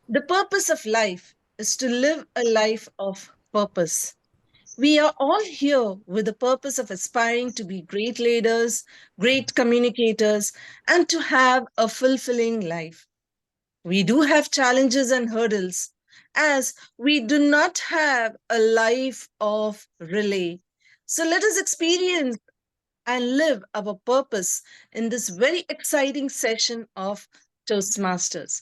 The purpose of life is to live a life of purpose. We are all here with the purpose of aspiring to be great leaders, great communicators, and to have a fulfilling life. We do have challenges and hurdles, as we do not have a life of relay. So let us experience and live our purpose in this very exciting session of Toastmasters.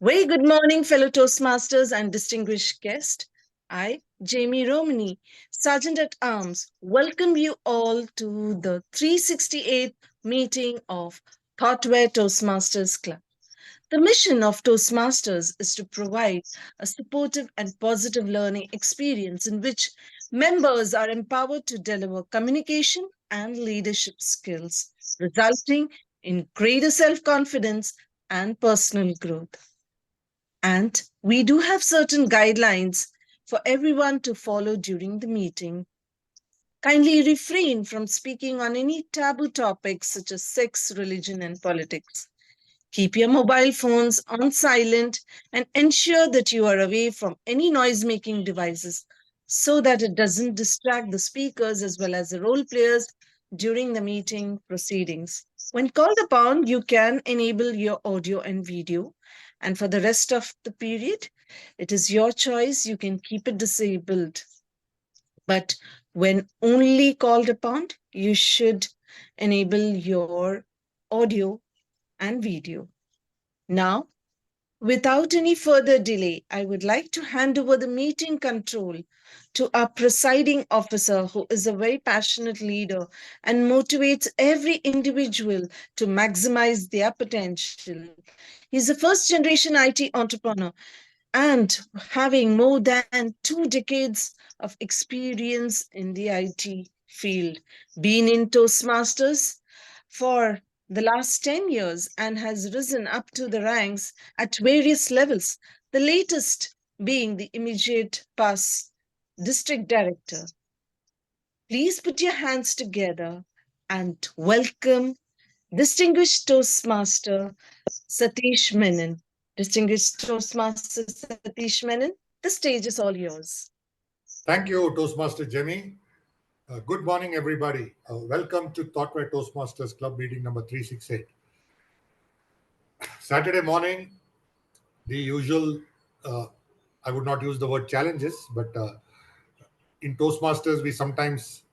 Very good morning, fellow Toastmasters and distinguished guest. I, Jamie Romani, Sergeant at Arms, welcome you all to the 368th meeting of Thoughtware Toastmasters Club. The mission of Toastmasters is to provide a supportive and positive learning experience in which members are empowered to deliver communication and leadership skills, resulting in greater self confidence and personal growth. And we do have certain guidelines for everyone to follow during the meeting. Kindly refrain from speaking on any taboo topics such as sex, religion, and politics. Keep your mobile phones on silent and ensure that you are away from any noise making devices so that it doesn't distract the speakers as well as the role players during the meeting proceedings. When called upon, you can enable your audio and video. And for the rest of the period, it is your choice. You can keep it disabled. But when only called upon, you should enable your audio and video. Now, without any further delay, I would like to hand over the meeting control to our presiding officer, who is a very passionate leader and motivates every individual to maximize their potential. He's a first generation IT entrepreneur and having more than 2 decades of experience in the IT field, been in Toastmasters for the last 10 years and has risen up to the ranks at various levels, the latest being the immediate past district director. Please put your hands together and welcome distinguished Toastmaster Satish Menon. Distinguished Toastmaster Satish Menon, the stage is all yours. Thank you, Toastmaster Jemmy. Good morning, everybody. Welcome to Thoughtware Toastmasters Club meeting number 368. Saturday morning, the usual, I would not use the word challenges, but in Toastmasters, we sometimes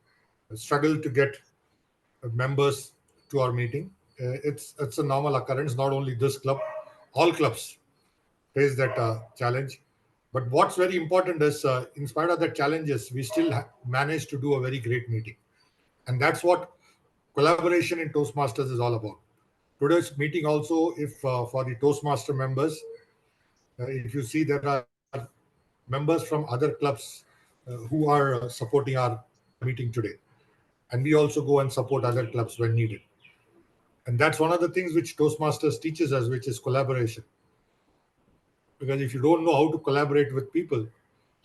struggle to get members to our meeting. It's a normal occurrence, not only this club, all clubs face that challenge. But what's very important is, in spite of the challenges, we still manage to do a very great meeting. And that's what collaboration in Toastmasters is all about. Today's meeting also, if for the Toastmaster members, if you see there are members from other clubs who are supporting our meeting today. And we also go and support other clubs when needed. And that's one of the things which Toastmasters teaches us, which is collaboration. Because if you don't know how to collaborate with people,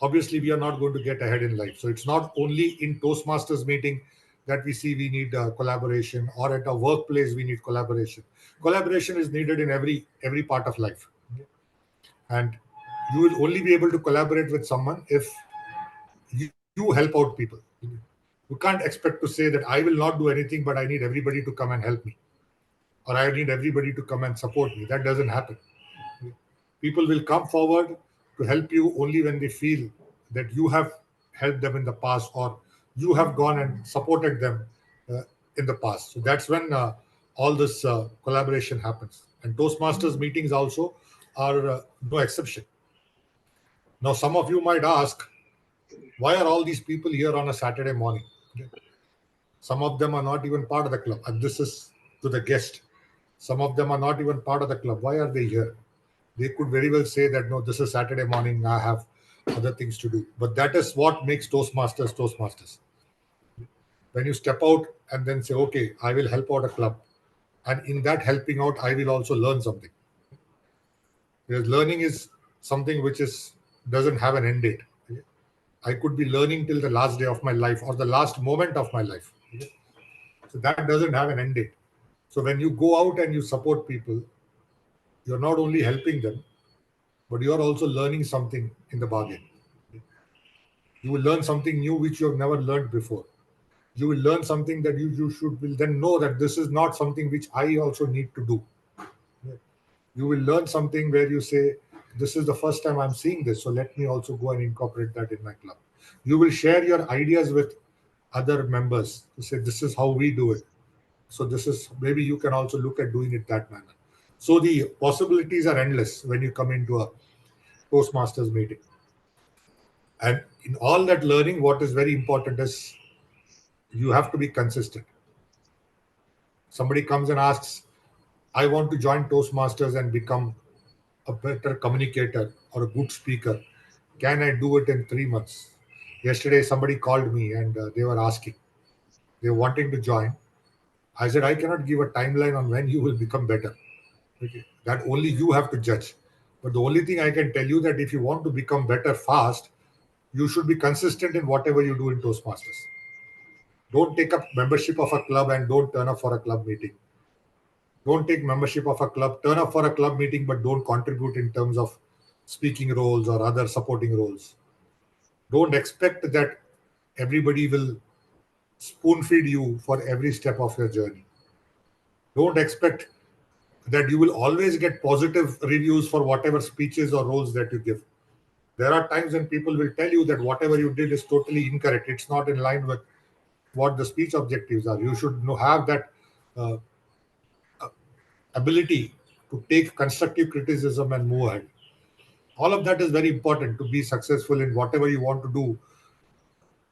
obviously we are not going to get ahead in life. So it's not only in Toastmasters meeting that we see we need collaboration, or at a workplace we need collaboration. Collaboration is needed in every part of life. And you will only be able to collaborate with someone if you help out people. You can't expect to say that I will not do anything, but I need everybody to come and help me, or I need everybody to come and support me. That doesn't happen. People will come forward to help you only when they feel that you have helped them in the past, or you have gone and supported them in the past. So that's when all this collaboration happens. And Toastmasters meetings also are no exception. Now, some of you might ask, why are all these people here on a Saturday morning? Some of them are not even part of the club. And this is to the guest. Some of them are not even part of the club. Why are they here? They could very well say that, no, this is Saturday morning, I have other things to do. But that is what makes Toastmasters Toastmasters. When you step out and then say, okay, I will help out a club. And in that helping out, I will also learn something. Because learning is something which doesn't have an end date. I could be learning till the last day of my life or the last moment of my life. So that doesn't have an end date. So when you go out and you support people, You're not only helping them, but you are also learning something in the bargain. You will learn something new which you have never learned before. You will learn something that you should will then know that this is not something which I also need to do. You will learn something where you say, this is the first time I'm seeing this, so let me also go and incorporate that in my club. You will share your ideas with other members to say, this is how we do it. So this is, maybe you can also look at doing it that manner. So the possibilities are endless when you come into a Toastmasters meeting. And in all that learning, what is very important is you have to be consistent. Somebody comes and asks, I want to join Toastmasters and become a better communicator or a good speaker. Can I do it in 3 months? Yesterday, somebody called me and they were asking, they were wanting to join. I said, I cannot give a timeline on when you will become better. Okay. That only you have to judge. But the only thing I can tell you that if you want to become better fast, you should be consistent in whatever you do in Toastmasters. Don't take up membership of a club and don't turn up for a club meeting. Don't take membership of a club, turn up for a club meeting, but don't contribute in terms of speaking roles or other supporting roles. Don't expect that everybody will spoon feed you for every step of your journey. Don't expect that you will always get positive reviews for whatever speeches or roles that you give. There are times when people will tell you that whatever you did is totally incorrect. It's not in line with what the speech objectives are. You should have that uh, ability to take constructive criticism and move ahead. All of that is very important to be successful in whatever you want to do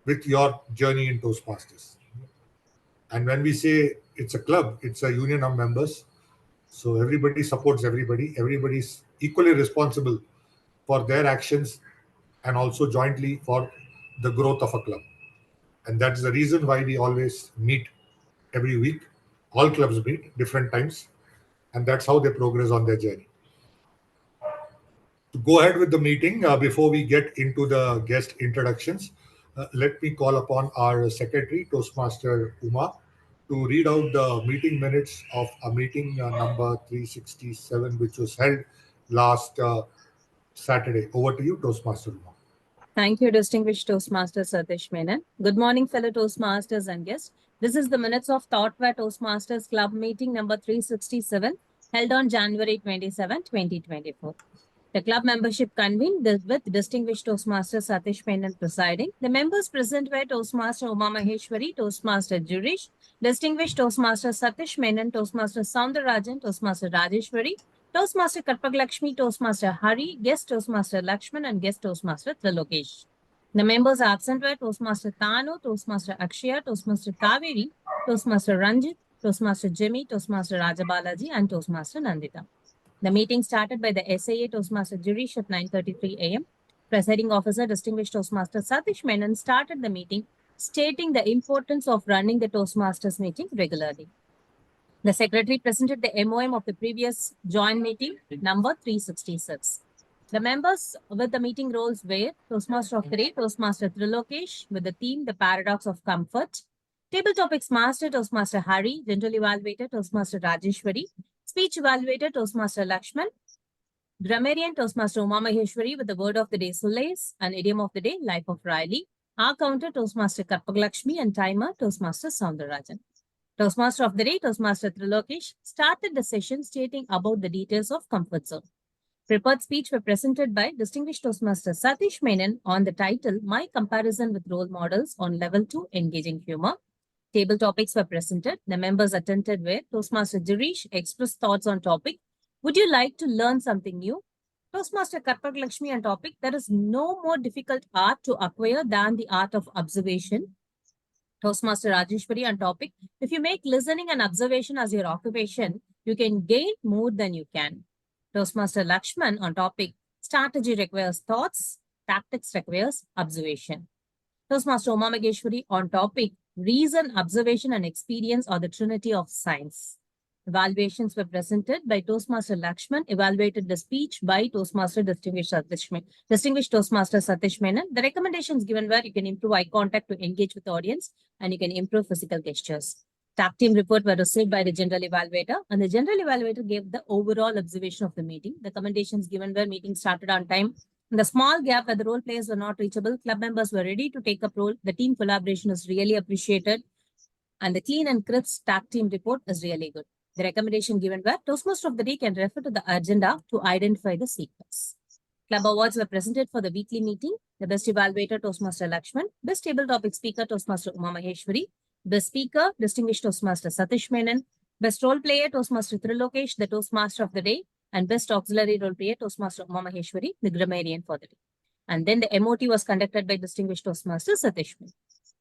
with your journey in Toastmasters. And when we say it's a club, it's a union of members. So everybody supports everybody. Everybody's equally responsible for their actions and also jointly for the growth of a club. And that's the reason why we always meet every week. All clubs meet different times, and that's how they progress on their journey. To go ahead with the meeting, before we get into the guest introductions, let me call upon our secretary, Toastmaster Uma, to read out the meeting minutes of a meeting number 367, which was held last Saturday. Over to you, Toastmaster Uma. Thank you, distinguished Toastmaster Satish Menon. Good morning, fellow Toastmasters and guests. This is the minutes of Thoughtware Toastmasters Club meeting number 367, held on January 27, 2024. The club membership convened with distinguished Toastmaster Satish Menon presiding. The members present were Toastmaster Uma Maheshwari, Toastmaster Jurish, distinguished Toastmaster Satish Menon, Toastmaster Soundarajan, Toastmaster Rajeshwari, Toastmaster Karpaglakshmi, Toastmaster Hari, guest Toastmaster Lakshman, and guest Toastmaster Trilokesh. The members absent were Toastmaster Tanu, Toastmaster Akshaya, Toastmaster Kaveri, Toastmaster Ranjit, Toastmaster Jimmy, Toastmaster Rajabalaji, and Toastmaster Nandita. The meeting started by the SAA Toastmaster Jurish at 9:33 a.m. Presiding officer, distinguished Toastmaster Satish Menon, started the meeting, stating the importance of running the Toastmasters meeting regularly. The secretary presented the MOM of the previous joint meeting, number 366. The members with the meeting roles were Toastmaster of the Day, Toastmaster Trilokesh, with the theme The Paradox of Comfort. Table Topics Master, Toastmaster Hari. General Evaluator, Toastmaster Rajeshwari. Speech Evaluator, Toastmaster Lakshman. Grammarian, Toastmaster Uma Maheshwari, with the word of the day, Solace, and idiom of the day, Life of Riley. Our counter, Toastmaster Karpaglakshmi, and timer, Toastmaster Soundarajan. Toastmaster of the Day, Toastmaster Trilokesh, started the session stating about the details of comfort zone. Prepared speech were presented by distinguished Toastmaster Satish Menon on the title, My Comparison with Role Models on Level 2 Engaging Humor. Table topics were presented. The members attended were Toastmaster Jirish expressed thoughts on topic. Would you like to learn something new? Toastmaster Karpaglakshmi on topic. There is no more difficult art to acquire than the art of observation. Toastmaster Rajeshwari on topic. If you make listening and observation as your occupation, you can gain more than you can. Toastmaster Lakshman on topic. Strategy requires thoughts. Tactics requires observation. Toastmaster Uma Maheshwari on topic. Reason, observation, and experience are the trinity of science. Evaluations were presented by Toastmaster Lakshman, evaluated the speech by Toastmaster Distinguished Toastmaster Satish Menon. The recommendations given were you can improve eye contact to engage with the audience and you can improve physical gestures. tag team report were received by the general evaluator, and the general evaluator gave the overall observation of the meeting. The commendations given were meeting started on time. In the small gap where the role players were not reachable, club members were ready to take up role. The team collaboration is really appreciated, and the clean and crisp tag team report is really good. The recommendation given were Toastmaster of the day can refer to the agenda to identify the sequence. Club awards were presented for the weekly meeting. The best evaluator, Toastmaster Lakshman. Best table topic speaker, Toastmaster Uma Maheshwari. Best speaker, distinguished Toastmaster Satish Menon. Best role player, Toastmaster Trilokesh, the Toastmaster of the day. And best auxiliary role player, Toastmaster Uma Maheshwari, the grammarian for the day. And then the MOT was conducted by distinguished Toastmaster Satish Menon.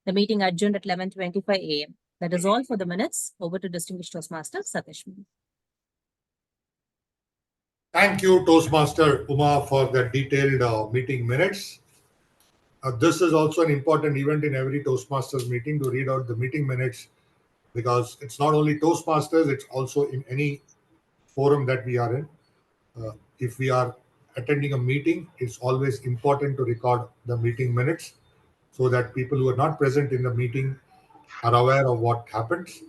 The meeting adjourned at 11:25 a.m. That is all for the minutes. Over to distinguished Toastmaster Satish Menon. Thank you, Toastmaster Uma, for the detailed meeting minutes. This is also an important event in every Toastmasters meeting to read out the meeting minutes, because it's not only Toastmasters, it's also in any forum that we are in. If we are attending a meeting, it's always important to record the meeting minutes so that people who are not present in the meeting are aware of what happens.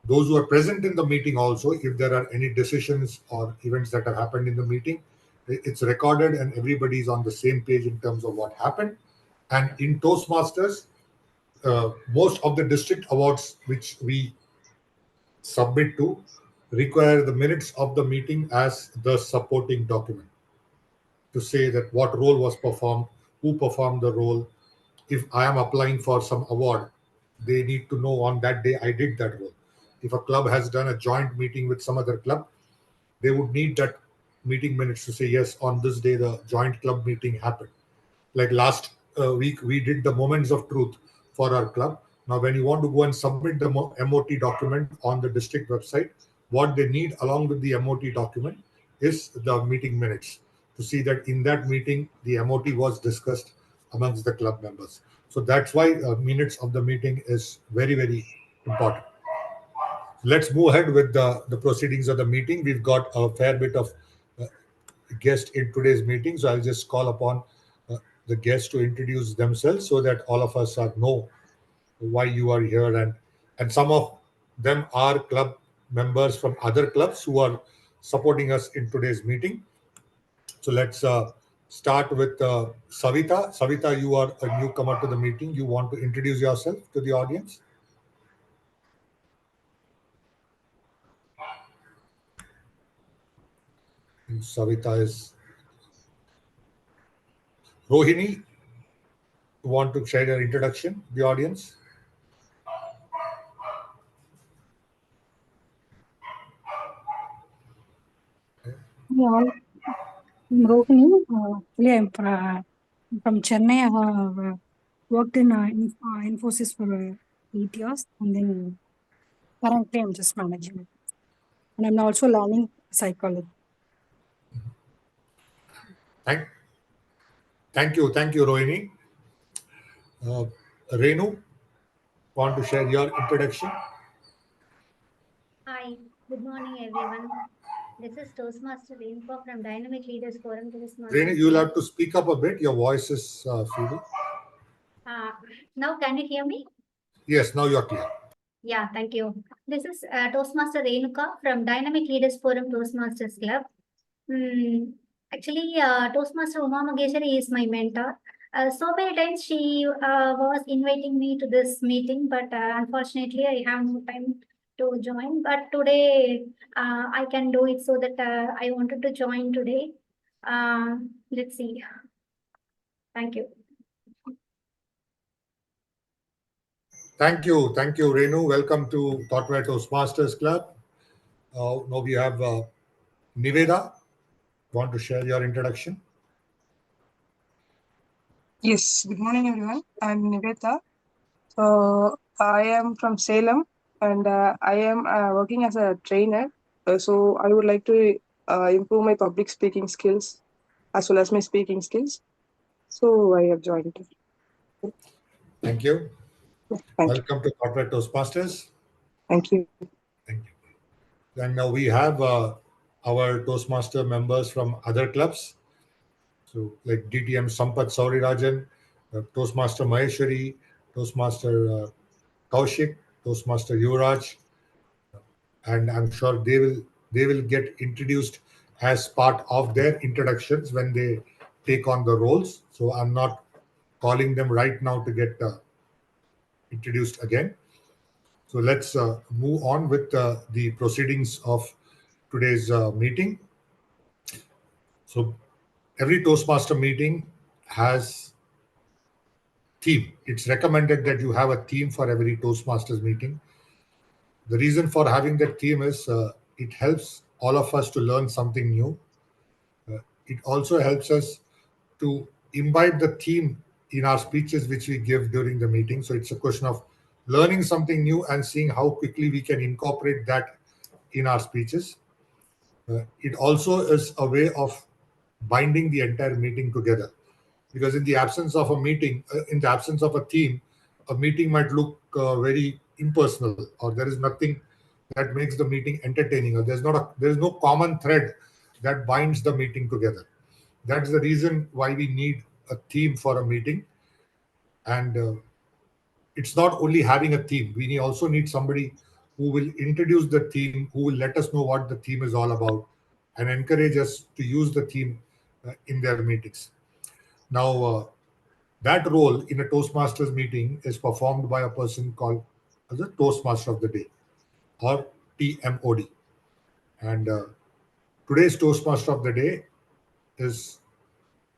Those who are present in the meeting also, if there are any decisions or events that have happened in the meeting, it's recorded and everybody's on the same page in terms of what happened. And in Toastmasters, most of the district awards which we submit to require the minutes of the meeting as the supporting document to say that what role was performed, who performed the role. If I am applying for some award, they need to know on that day I did that role. If a club has done a joint meeting with some other club, they would need that meeting minutes to say, yes, on this day the joint club meeting happened. Like last week, we did the moments of truth for our club. Now, when you want to go and submit the MOT document on the district website, what they need along with the MOT document is the meeting minutes to see that in that meeting, the MOT was discussed amongst the club members. So that's why minutes of the meeting is very, very important. Let's move ahead with the proceedings of the meeting. We've got a fair bit of guests in today's meeting, so I'll just call upon the guests to introduce themselves so that all of us know why you are here, and some of them are club members from other clubs who are supporting us in today's meeting. So let's start with Savita. Savita, you are a newcomer to the meeting. You want to introduce yourself to the audience? And Savita is Rohini. You want to share your introduction to the audience? Yeah, I'm Rohini. Actually, I'm from Chennai. I have worked in Infosys for 8 years, and then currently I'm just managing it. And I'm also learning psychology. Thank you, Rohini. Renu, want to share your introduction? Hi, good morning everyone. This is Toastmaster Renuka from Dynamic Leaders Forum. Renu, you'll have to speak up a bit. Your voice is feeble. Now can you hear me? Yes, now you're clear. Yeah, thank you. This is Toastmaster Renuka from Dynamic Leaders Forum Toastmasters Club. Actually, Toastmaster Uma Maheshwari is my mentor. So many times she was inviting me to this meeting, but unfortunately I have no time to join. But today I can do it, so that I wanted to join today. Let's see. Thank you. Thank you, Renu. Welcome to Thoughtware Toastmasters Club. Now we have Niveda. Want to share your introduction? Yes, good morning, everyone. I'm Niveta. So I am from Salem, and I am working as a trainer. So I would like to improve my public speaking skills as well as my speaking skills. So I have joined. Thank you. Welcome to Thoughtware Toastmasters. Thank you. Thank you. And now we have our Toastmaster members from other clubs. So like DTM Sampath Saurirajan, Toastmaster Maheshwari, Toastmaster Kaushik, Toastmaster Yuvraj, and I'm sure they will get introduced as part of their introductions when they take on the roles. So I'm not calling them right now to get introduced again. So let's move on with the proceedings of today's meeting. So every Toastmaster meeting has theme. It's recommended that you have a theme for every Toastmasters meeting. The reason for having that theme is it helps all of us to learn something new. It also helps us to imbibe the theme in our speeches which we give during the meeting. So it's a question of learning something new and seeing how quickly we can incorporate that in our speeches. It also is a way of binding the entire meeting together, because in the absence of a meeting, in the absence of a theme, a meeting might look very impersonal, or there is nothing that makes the meeting entertaining, or there is no common thread that binds the meeting together. That's the reason why we need a theme for a meeting. And it's not only having a theme, we also need somebody who will introduce the theme, who will let us know what the theme is all about, and encourage us to use the theme in their meetings. Now, that role in a Toastmasters meeting is performed by a person called as a Toastmaster of the Day, or TMOD. And today's Toastmaster of the Day is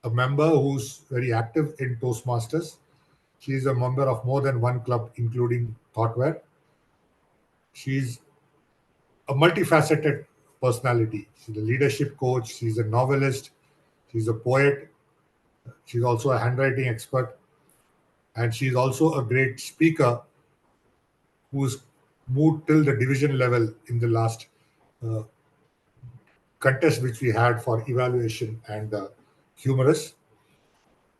a member who's very active in Toastmasters. She is a member of more than one club, including Thoughtware. She's a multifaceted personality. She's a leadership coach, she's a novelist, she's a poet, she's also a handwriting expert, and she's also a great speaker who's moved till the division level in the last uh, contest which we had for evaluation and humorous.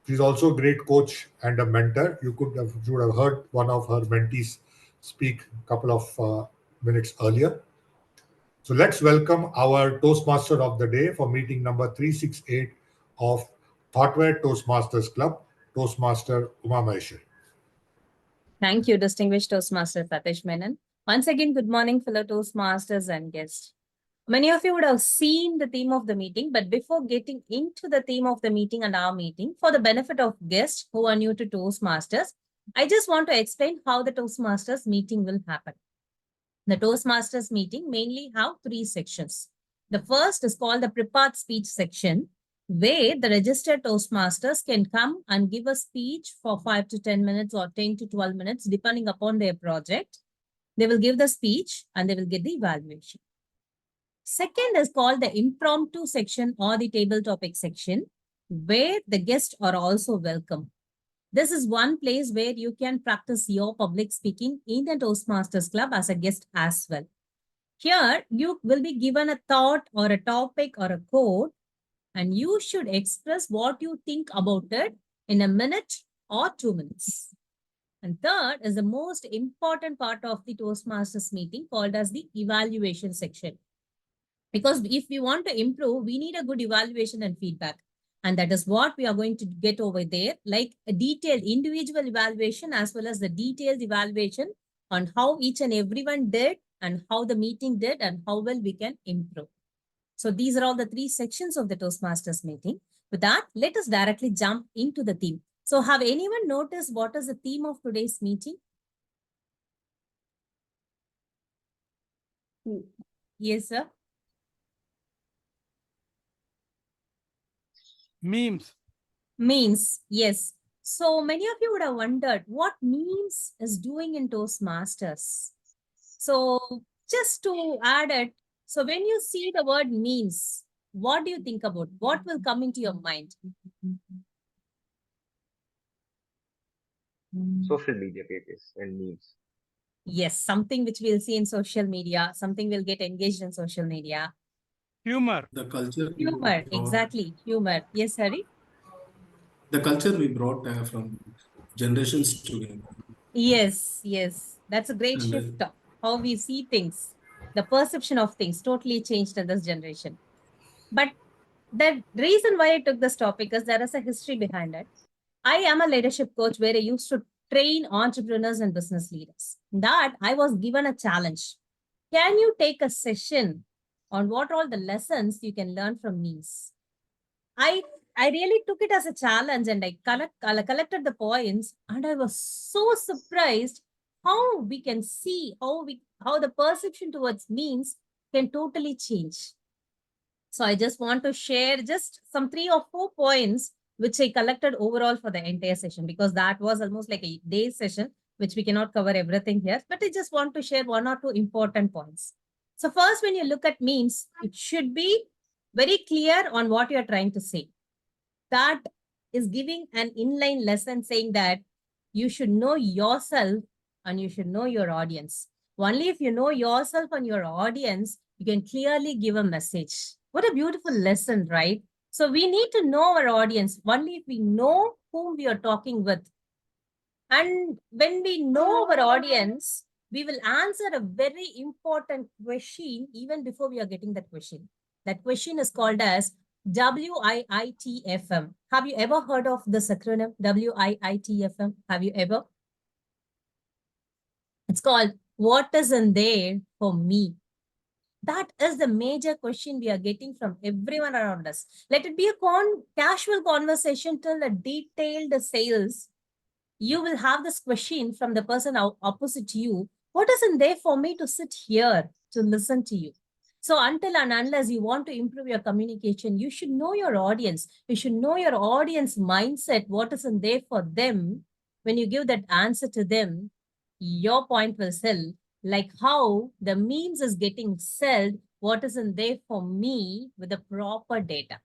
She's also a great coach and a mentor. You would have heard one of her mentees speak a couple of minutes earlier. So let's welcome our Toastmaster of the Day for meeting number 368 of Thoughtware Toastmasters Club, Toastmaster Uma Maheshwari. Thank you, distinguished Toastmaster Satish Menon. Once again, good morning, fellow Toastmasters and guests. Many of you would have seen the theme of the meeting, but before getting into the theme of the meeting and our meeting, for the benefit of guests who are new to Toastmasters, I just want to explain how the Toastmasters meeting will happen. The Toastmasters meeting mainly have 3 sections. The first is called the prepared speech section, where the registered Toastmasters can come and give a speech for 5 to 10 minutes or 10 to 12 minutes, depending upon their project. They will give the speech and they will get the evaluation. Second is called the impromptu section or the table topic section, where the guests are also welcome. This is one place where you can practice your public speaking in the Toastmasters Club as a guest as well. Here, you will be given a thought or a topic or a quote, and you should express what you think about it in a minute or 2 minutes. And third is the most important part of the Toastmasters meeting, called as the evaluation section. Because if we want to improve, we need a good evaluation and feedback. And that is what we are going to get over there, like a detailed individual evaluation as well as the detailed evaluation on how each and everyone did and how the meeting did and how well we can improve. So these are all the 3 sections of the Toastmasters meeting. With that, let us directly jump into the theme. So have anyone noticed what is the theme of today's meeting? Yes, sir. Memes. Memes, yes. So many of you would have wondered what memes is doing in Toastmasters. So just to add it, so when you see the word memes, what do you think about? What will come into your mind? Social media pages and memes. Yes, something which we'll see in social media, something will get engaged in social media. Humor. The culture. Humor, exactly. Humor. Yes, Hari? The culture we brought from generations together. Yes, yes. That's a great And shift. How we see things. The perception of things totally changed in this generation. But the reason why I took this topic is there is a history behind it. I am a leadership coach where I used to train entrepreneurs and business leaders. That I was given a challenge. Can you take a session on what all the lessons you can learn from memes? I really took it as a challenge and I collected the points, and I was so surprised how we can see how the perception towards memes can totally change. So I just want to share just some 3 or 4 points which I collected overall for the entire session, because that was almost like a day session, which we cannot cover everything here, but I just want to share 1 or 2 important points. So first, when you look at memes, it should be very clear on what you're trying to say. That is giving an inline lesson saying that you should know yourself and you should know your audience. Only if you know yourself and your audience, you can clearly give a message. What a beautiful lesson, right? So we need to know our audience. Only if we know whom we are talking with. And when we know our audience, we will answer a very important question even before we are getting that question. That question is called as WIITFM. Have you ever heard of this acronym, WIITFM? Have you ever? It's called, what is in there for me? That is the major question we are getting from everyone around us. Let it be a casual conversation till a detailed sales. You will have this question from the person opposite to you. What is in there for me to sit here to listen to you? So until and unless you want to improve your communication, you should know your audience. You should know your audience mindset, what is in there for them. When you give that answer to them, your point will sell. Like how the memes is getting sold, what is in there for me with the proper data.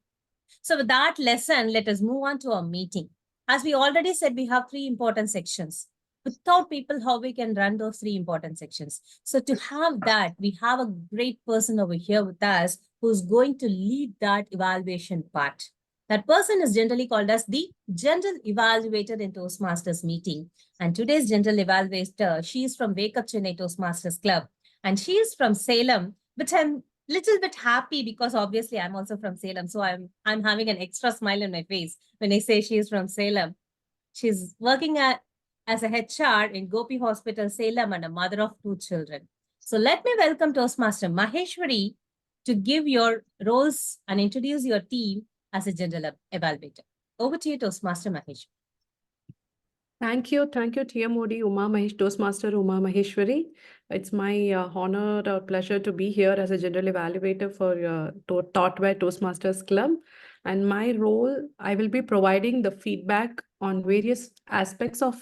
So with that lesson, let us move on to our meeting. As we already said, we have 3 important sections. Without people, how we can run those 3 important sections? So to have that, we have a great person over here with us who's going to lead that evaluation part. That person is generally called as the general evaluator in Toastmasters meeting. And today's general evaluator, she is from Wake Up Chennai Toastmasters Club. And she is from Salem, which I'm little bit happy because obviously I'm also from Salem. So I'm having an extra smile on my face when I say she is from Salem. She's working as a HR in Gopi Hospital, Salem, and a mother of 2 children. So let me welcome Toastmaster Maheshwari to give your roles and introduce your team as a general evaluator. Over to you, Toastmaster Maheshwari. Thank you, TMOD, Toastmaster Uma Maheshwari. It's my honor or pleasure to be here as a general evaluator for Thoughtware Toastmasters Club. And my role, I will be providing the feedback on various aspects of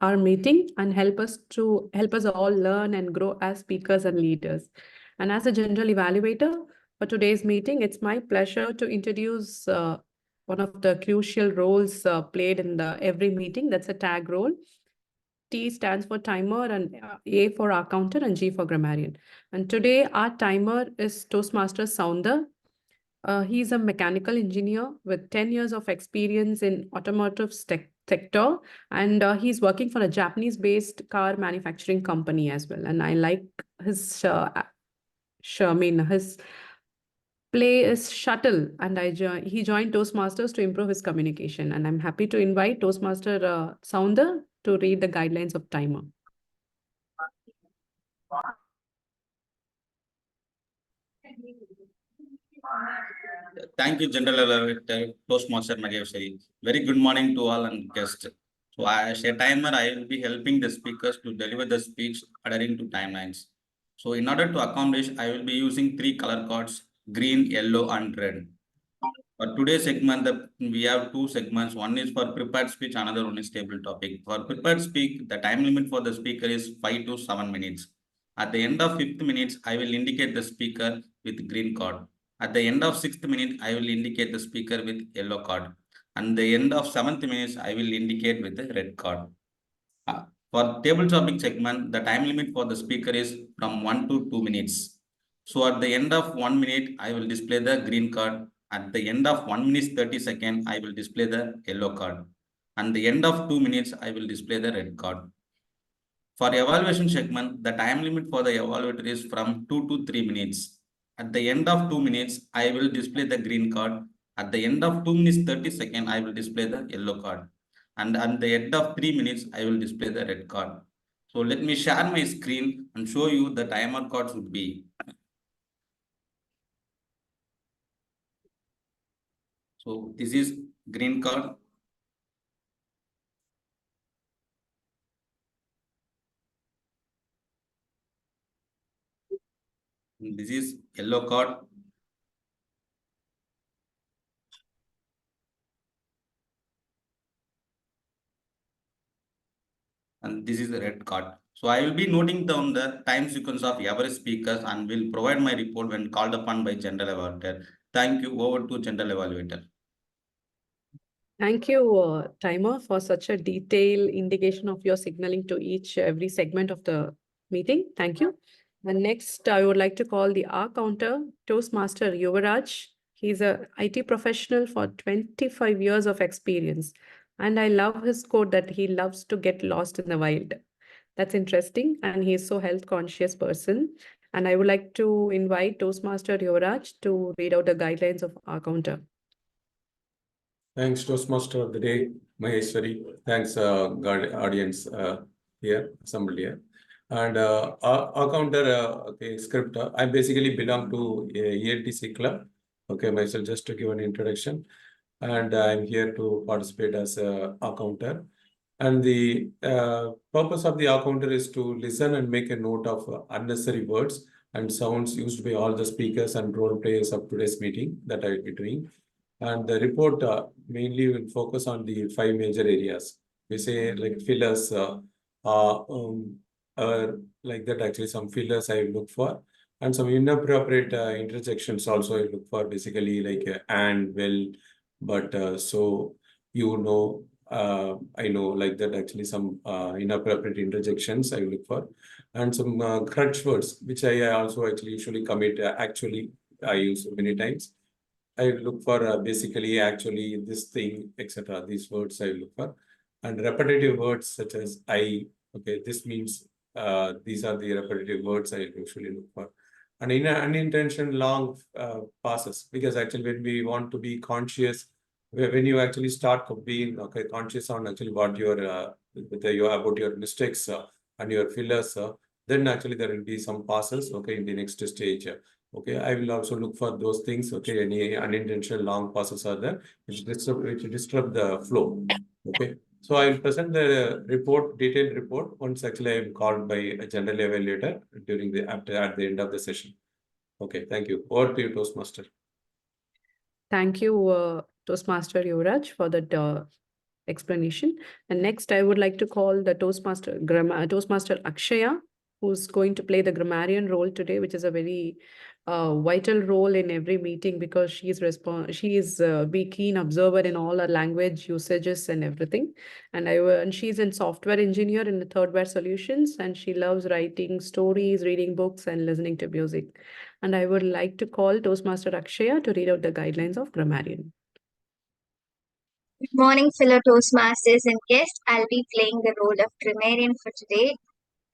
our meeting and help us all learn and grow as speakers and leaders. And as a general evaluator for today's meeting, it's my pleasure to introduce one of the crucial roles played in every meeting. That's a tag role. T stands for timer, and A for accountant, and G for grammarian. And today our timer is Toastmaster Sounder. He's a mechanical engineer with 10 years of experience in automotive sector, and he's working for a Japanese-based car manufacturing company as well. And I like his his play is shuttle, and he joined Toastmasters to improve his communication. And I'm happy to invite Toastmaster Sounder to read the guidelines of timer. Thank you, General Evaluator, Toastmaster Maheshwari. Very good morning to all and guests. So as a timer, I will be helping the speakers to deliver the speech adhering to timelines. So in order to accomplish, I will be using 3 color cards, green, yellow, and red. For today's segment, we have 2 segments. One is for prepared speech, another one is table topic. For prepared speech, the time limit for the speaker is 5 to 7 minutes. At the end of 5th minute, I will indicate the speaker with green card. At the end of 6th minute, I will indicate the speaker with yellow card. And the end of 7th minute, I will indicate with the red card. For table topic segment, the time limit for the speaker is from 1 to 2 minutes. So at the end of 1 minute, I will display the green card. At the end of 1 minute 30 seconds, I will display the yellow card. And the end of 2 minutes, I will display the red card. For evaluation segment, the time limit for the evaluator is from 2 to 3 minutes. At the end of 2 minutes, I will display the green card. At the end of 2 minutes 30 seconds, I will display the yellow card. And at the end of 3 minutes, I will display the red card. So let me share my screen and show you the timer cards would be. So this is green card. This is yellow card. And this is the red card. So I will be noting down the time sequence of every speakers and will provide my report when called upon by general evaluator. Thank you. Over to general evaluator. Thank you, Timer, for such a detailed indication of your signaling to every segment of the meeting. Thank you. And next, I would like to call the R counter, Toastmaster Yuvaraj. He's a IT professional for 25 years of experience. And I love his quote that he loves to get lost in the wild. That's interesting. And he's so health conscious person. And I would like to invite Toastmaster Yuvaraj to read out the guidelines of R counter. Thanks, Toastmaster of the Day, Maheshwari. Thanks, audience here, assembled here. And our counter okay, script. I basically belong to ELTC club. Okay, myself just to give an introduction. And I'm here to participate as a counter. And the purpose of the counter is to listen and make a note of unnecessary words and sounds used by all the speakers and role players of today's meeting that I will be doing. And the report mainly will focus on the 5 major areas. We say like fillers, like that actually some fillers I look for, and some inappropriate interjections also I look for, basically like and, well, but, so, you know, I know, like that actually some inappropriate interjections I look for, and some crutch words, which I also actually usually commit, actually I use many times. I look for basically actually this thing, etc. These words I look for, and repetitive words such as I. Okay, this means these are the repetitive words I usually look for, and in unintentional long passes, because actually when we want to be conscious, when you actually start being conscious on actually what your about your mistakes and your fillers, then actually there will be some passes. Okay, in the next stage. Okay, I will also look for those things. Okay, any unintentional long pauses are there which disturb the flow. Okay, so I will present the report, detailed report, once actually I am called by a general evaluator during the at the end of the session. Okay, thank you. Over to you, Toastmaster. Thank you, Toastmaster Yuvraj, for that explanation. And next, I would like to call the Toastmaster Akshaya, who's going to play the grammarian role today, which is a very vital role in every meeting, because she is be keen observer in all our language usages and everything. And she's in software engineer in the Thoughtware Solutions, and she loves writing stories, reading books, and listening to music. And I would like to call Toastmaster Akshaya to read out the guidelines of grammarian. Good morning, fellow Toastmasters and guests. I'll be playing the role of grammarian for today,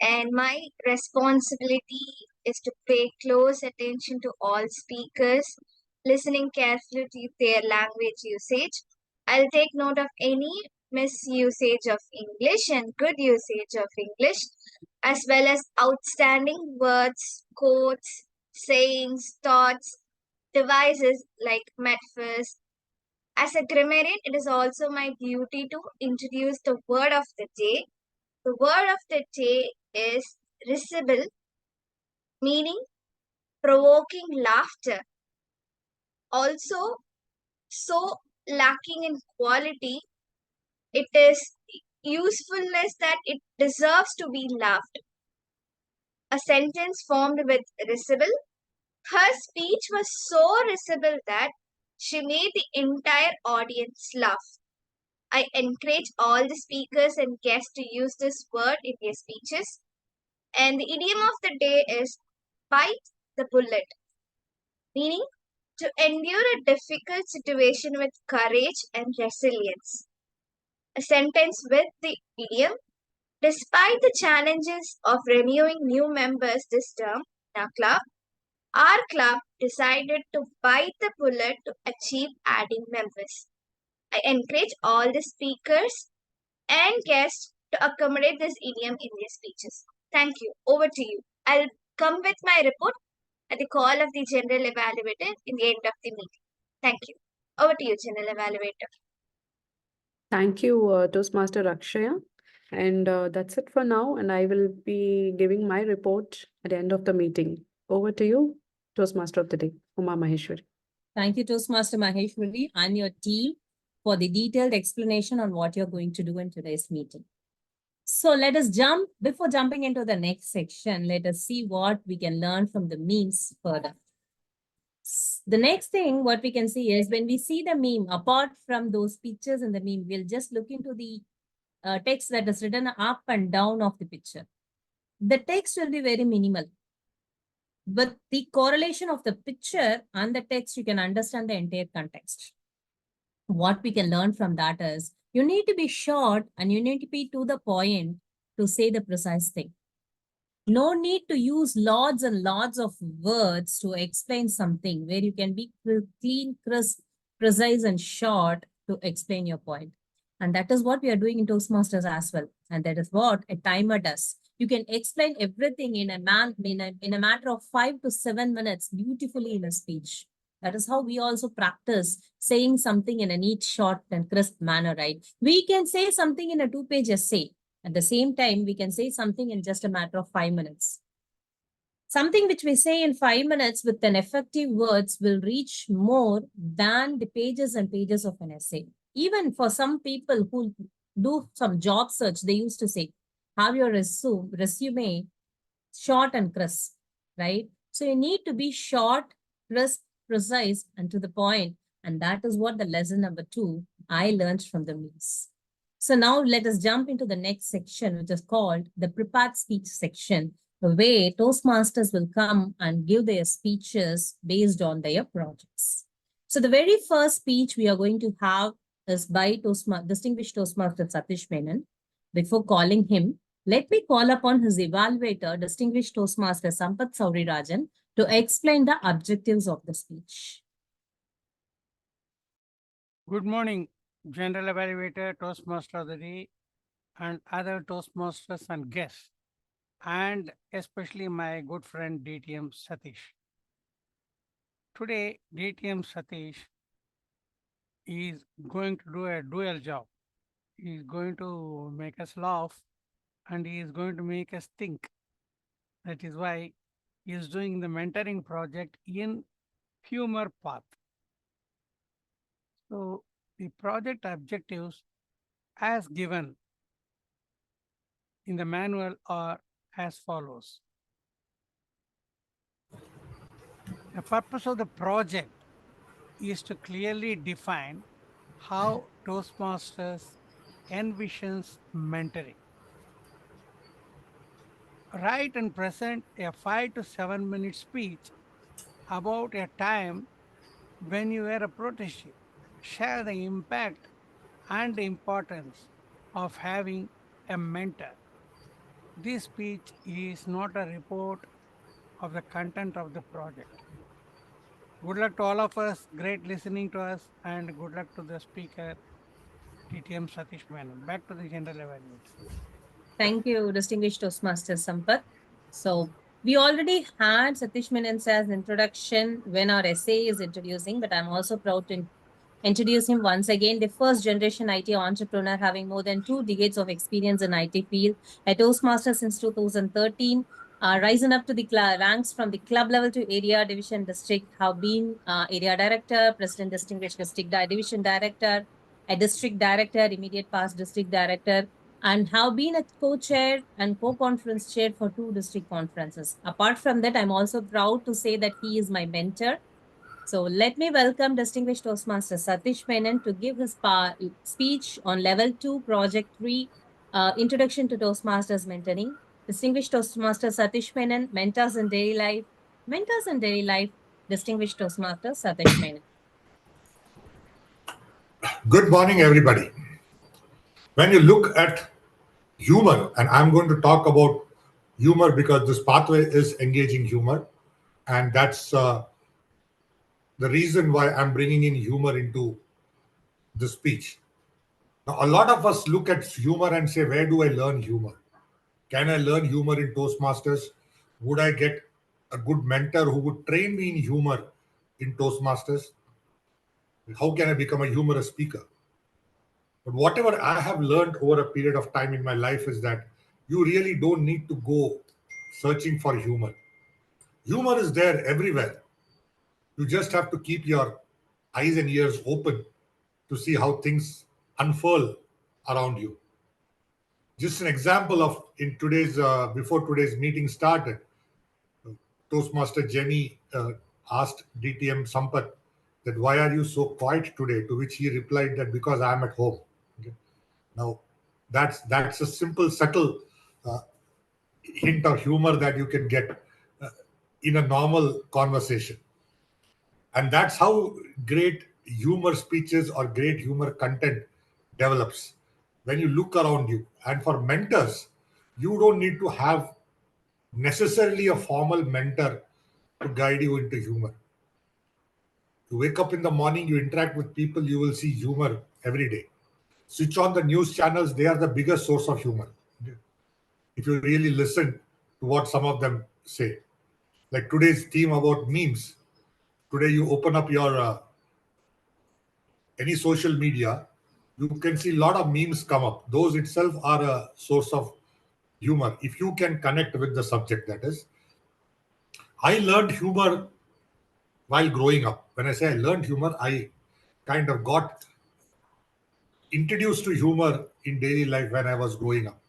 and my responsibility is to pay close attention to all speakers, listening carefully to their language usage. I'll take note of any misusage of English and good usage of English, as well as outstanding words, quotes, sayings, thoughts, devices like metaphors. As a grammarian, it is also my duty to introduce the word of the day. The word of the day is risible, meaning provoking laughter. Also, so lacking in quality, it is usefulness that it deserves to be laughed. A sentence formed with risible. Her speech was so risible that she made the entire audience laugh. I encourage all the speakers and guests to use this word in their speeches. And the idiom of the day is bite the bullet, meaning to endure a difficult situation with courage and resilience. A sentence with the idiom: despite the challenges of renewing new members this term in our club decided to bite the bullet to achieve adding members. I encourage all the speakers and guests to accommodate this idiom in their speeches. Thank you. Over to you. I'll come with my report at the call of the general evaluator in the end of the meeting. Thank you. Over to you, general evaluator. Thank you, Toastmaster Akshaya. And that's it for now. And I will be giving my report at the end of the meeting. Over to you, Toastmaster of the day, Uma Maheshwari. Thank you, Toastmaster Maheshwari and your team for the detailed explanation on what you're going to do in today's meeting. So let us before jumping into the next section, let us see what we can learn from the memes further. The next thing, what we can see is when we see the meme, apart from those pictures in the meme, we'll just look into the text that is written up and down of the picture. The text will be very minimal. But the correlation of the picture and the text, you can understand the entire context. What we can learn from that is you need to be short and you need to be to the point to say the precise thing. No need to use lots and lots of words to explain something where you can be clean, crisp, precise, and short to explain your point. And that is what we are doing in Toastmasters as well. And that is what a timer does. You can explain everything in a matter of 5 to 7 minutes beautifully in a speech. That is how we also practice saying something in a neat, short, and crisp manner, right? We can say something in a 2-page essay. At the same time, we can say something in just a matter of 5 minutes. Something which we say in 5 minutes with an effective words will reach more than the pages and pages of an essay. Even for some people who do some job search, they used to say, have your resume short and crisp, right? So you need to be short, crisp, precise, and to the point. And that is what the lesson number 2 I learned from the memes. So now let us jump into the next section, which is called the prepared speech section, where Toastmasters will come and give their speeches based on their projects. So the very first speech we are going to have is by distinguished Toastmaster Satish Menon. Before calling him, let me call upon his evaluator, distinguished Toastmaster Sampath Saurirajan, to explain the objectives of the speech. Good morning, General Evaluator, Toastmaster of the Day, and other Toastmasters and guests, and especially my good friend DTM Satish. Today, DTM Satish is going to do a dual job. He is going to make us laugh and he is going to make us think. That is why he is doing the mentoring project in humor path. So the project objectives as given in the manual are as follows. The purpose of the project is to clearly define how Toastmasters envisions mentoring. Write and present a 5 to 7 minute speech about a time when you were a protege. Share the impact and the importance of having a mentor. This speech is not a report of the content of the project. Good luck to all of us. Great listening to us, and good luck to the speaker, TTM Satish Menon. Back to the general evaluator. Thank you, distinguished Toastmaster Sampath. So we already had Satish Menon's introduction when our essay is introducing, but I'm also proud to introduce him once again, the first generation IT entrepreneur having more than 2 decades of experience in IT field, a Toastmaster since 2013, risen up to the ranks from the club level to area, division, district, have been area director, president, distinguished district division director, a district director, immediate past district director, and have been a co-chair and co-conference chair for 2 district conferences. Apart from that, I'm also proud to say that he is my mentor. So let me welcome distinguished Toastmaster Satish Menon to give his speech on level 2, project 3, introduction to Toastmasters mentoring. Distinguished Toastmaster Satish Menon, mentors in daily life, distinguished Toastmaster Satish Menon. Good morning, everybody. When you look at humor, and I'm going to talk about humor because this pathway is engaging humor, and that's the reason why I'm bringing in humor into the speech. Now, a lot of us look at humor and say, where do I learn humor? Can I learn humor in Toastmasters? Would I get a good mentor who would train me in humor in Toastmasters? How can I become a humorous speaker? But whatever I have learned over a period of time in my life is that you really don't need to go searching for humor. Humor is there everywhere. You just have to keep your eyes and ears open to see how things unfurl around you. Just an example of in today's before today's meeting started, Toastmaster Jenny asked DTM Sampath that why are you so quiet today? To which he replied that because I am at home. Okay. Now, that's a simple, subtle uh, hint of humor that you can get uh, in a normal conversation, and that's how great humor speeches or great humor content develops. When you look around you, and for mentors, you don't need to have necessarily a formal mentor to guide you into humor. You wake up in the morning, you interact with people, you will see humor every day. Switch on the news channels, they are the biggest source of humor. If you really listen to what some of them say, like today's theme about memes, today you open up your any social media, you can see a lot of memes come up. Those itself are a source of humor if you can connect with the subject. That is, I learned humor while growing up. When I say I learned humor, I kind of got introduced to humor in daily life when I was growing up.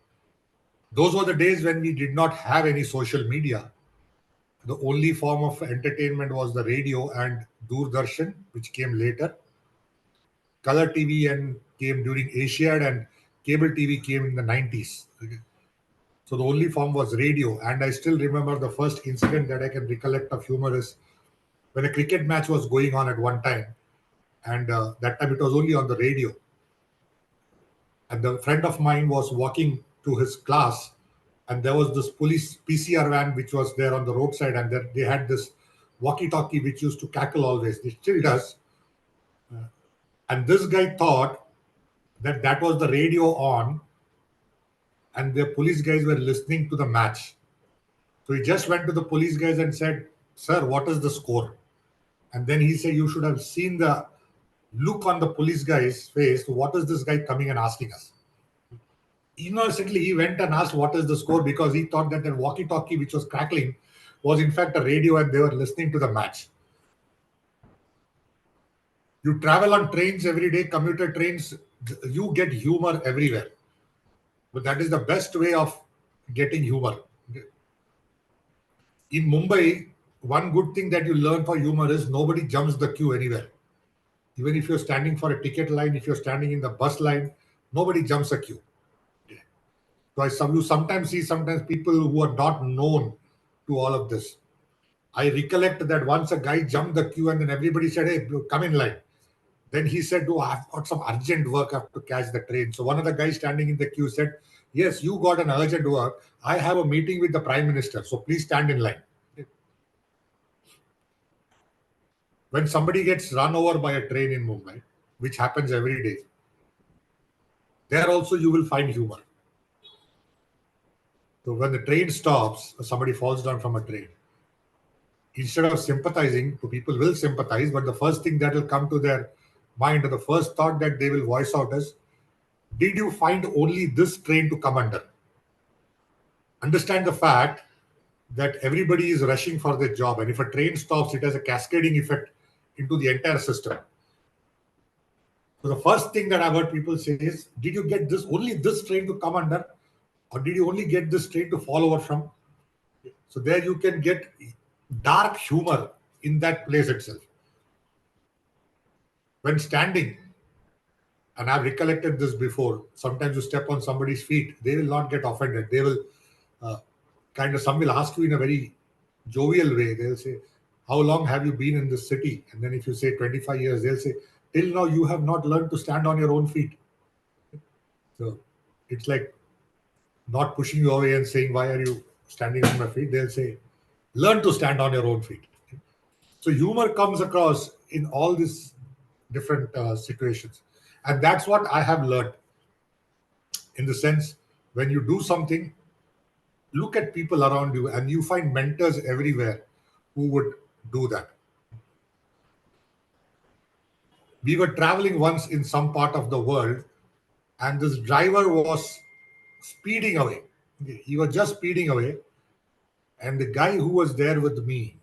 Those were the days when we did not have any social media. The only form of entertainment was the radio and Doordarshan, which came later. Color TV and came during Asiad, and cable TV came in the 90s. Okay. So the only form was radio. And I still remember the first incident that I can recollect of humor is when a cricket match was going on at one time. And that time it was only on the radio. And the friend of mine was walking to his class, and there was this police PCR van which was there on the roadside, and they had this walkie-talkie which used to cackle always. It still does. And this guy thought that that was the radio on, and the police guys were listening to the match. So he just went to the police guys and said, "Sir, what is the score?" And then he said, "You should have seen the look on the police guy's face. What is this guy coming and asking us?" Innocently, he went and asked, "What is the score?" because he thought that the walkie talkie, which was crackling, was in fact a radio and they were listening to the match. You travel on trains every day, commuter trains, you get humor everywhere. But that is the best way of getting humor. In Mumbai, one good thing that you learn for humor is nobody jumps the queue anywhere. Even if you're standing for a ticket line, if you're standing in the bus line, nobody jumps a queue. So you sometimes see people who are not known to all of this. I recollect that once a guy jumped the queue and then everybody said, "Hey, come in line." Then he said, "Oh, I've got some urgent work. I have to catch the train." So one of the guys standing in the queue said, "Yes, you got an urgent work. I have a meeting with the Prime Minister. So please stand in line." When somebody gets run over by a train in Mumbai, which happens every day, there also you will find humor. So when the train stops, or somebody falls down from a train, instead of sympathizing, people will sympathize, but the first thing that will come to their mind, or the first thought that they will voice out is, "Did you find only this train to come under?" Understand the fact that everybody is rushing for their job, and if a train stops, it has a cascading effect into the entire system. So the first thing that I've heard people say is, "Did you get this train to come under, or did you only get this train to fall over from?" So there you can get dark humor in that place itself. When standing, and I've recollected this before, sometimes you step on somebody's feet, they will not get offended. They will uh, some will ask you in a very jovial way. They'll say, "How long have you been in this city?" And then if you say 25 years, they'll say, "Till now you have not learned to stand on your own feet." So it's like not pushing you away and saying, "Why are you standing on my feet?" They'll say, "Learn to stand on your own feet." So humor comes across in all these different situations. And that's what I have learned. in the sense when you do something, look at people around you and you find mentors everywhere who would do that. We were traveling once in some part of the world, and this driver was speeding away. He was just speeding away. And the guy who was there with me,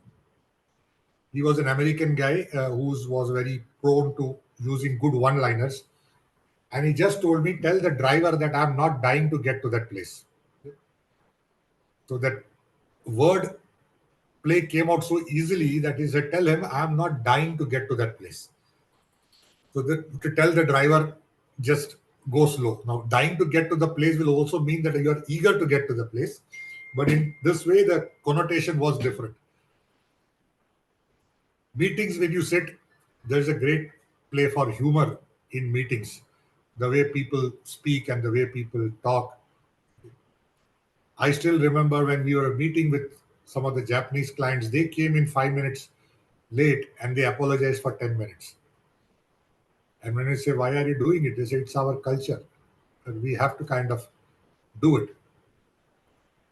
he was an American guy who was very prone to using good one liners. And he just told me, tell the driver that I'm not dying to get to that place. So that word play came out so easily that he said, tell him I'm not dying to get to that place. So that, to tell the driver, just go slow. Now, dying to get to the place will also mean that you are eager to get to the place. But in this way, the connotation was different. Meetings, when you sit, there's a great play for humor in meetings. The way people speak and the way people talk. I still remember when we were meeting with some of the Japanese clients, they came in 5 minutes late and they apologized for 10 minutes. And when I say, why are you doing it? They say, it's our culture. And we have to kind of do it.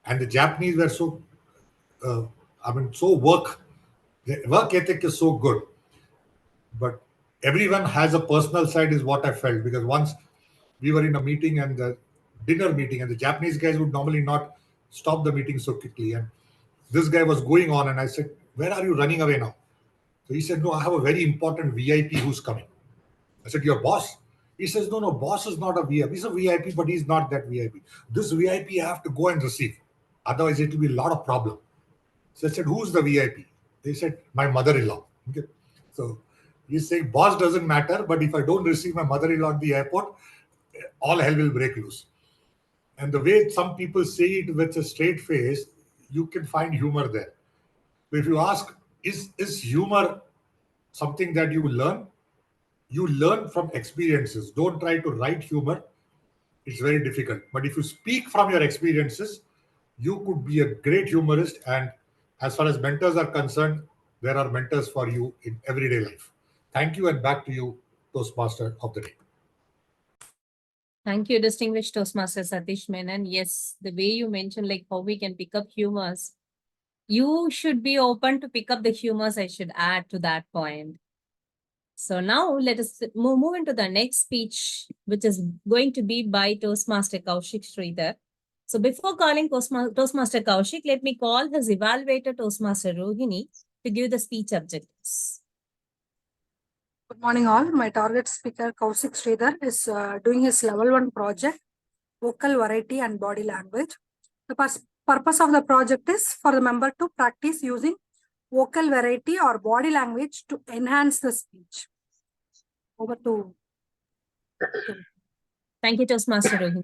And the Japanese were so, so the work ethic is so good. But everyone has a personal side, is what I felt. Because once we were in a meeting and the dinner meeting, and the Japanese guys would normally not stop the meeting so quickly. And this guy was going on, and I said, where are you running away now? So he said, no, I have a very important VIP who's coming. I said, your boss? He says, no, boss is not a VIP. He's a VIP, but he's not that VIP. This VIP I have to go and receive. Otherwise, it will be a lot of problem. So I said, who's the VIP? They said, my mother-in-law. Okay. So he's saying, boss doesn't matter, but if I don't receive my mother-in-law at the airport, all hell will break loose. And the way some people say it with a straight face, you can find humor there. So if you ask, is humor something that you learn? You learn from experiences. Don't try to write humor. It's very difficult. But if you speak from your experiences, you could be a great humorist. And as far as mentors are concerned, there are mentors for you in everyday life. Thank you, and back to you, Toastmaster of the day. Thank you, distinguished Toastmaster Satish Menon. Yes, the way you mentioned like how we can pick up humors, you should be open to pick up the humors. I should add to that point. So now let us move into the next speech, which is going to be by Toastmaster Kaushik Sridhar. So before calling Toastmaster Kaushik, let me call his evaluator Toastmaster Rohini to give the speech objectives. Good morning all. My target speaker Kaushik Sridhar is doing his level 1 project, vocal variety and body language. The purpose of the project is for the member to practice using vocal variety or body language to enhance the speech. Over to. Thank you, Toastmaster Rohini.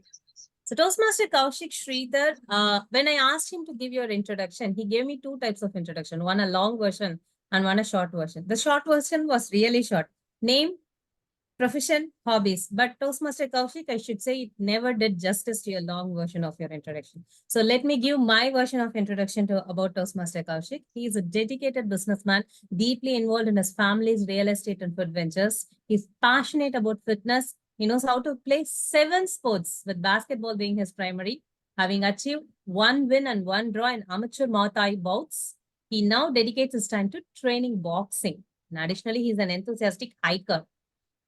So Toastmaster Kaushik Sridhar, when I asked him to give your introduction, he gave me two types of introduction, one a long version and one a short version. The short version was really short. Name, profession, hobbies. But Toastmaster Kaushik, I should say, it never did justice to your long version of your introduction. So let me give my version of introduction about Toastmaster Kaushik. He is a dedicated businessman, deeply involved in his family's real estate and food ventures. He's passionate about fitness. He knows how to play 7 sports, with basketball being his primary. Having achieved 1 win and 1 draw in amateur Muay Thai bouts, he now dedicates his time to training boxing. And additionally, he's an enthusiastic hiker.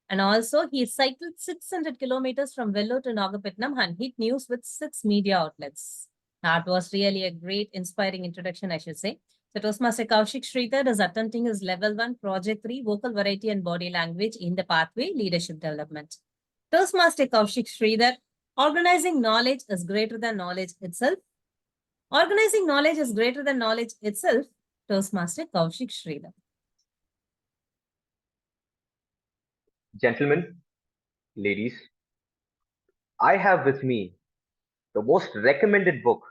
And also, he cycled 600 kilometers from Vellore to Nagapattinam and hit news with 6 media outlets. That was really a great, inspiring introduction, I should say. So Toastmaster Kaushik Sridhar is attempting his level 1, project 3, vocal variety and body language in the pathway leadership development. Toastmaster Kaushik Sridhar, organizing knowledge is greater than knowledge itself. Organizing knowledge is greater than knowledge itself. Toastmaster Kaushik Sridhar. Gentlemen, ladies, I have with me the most recommended book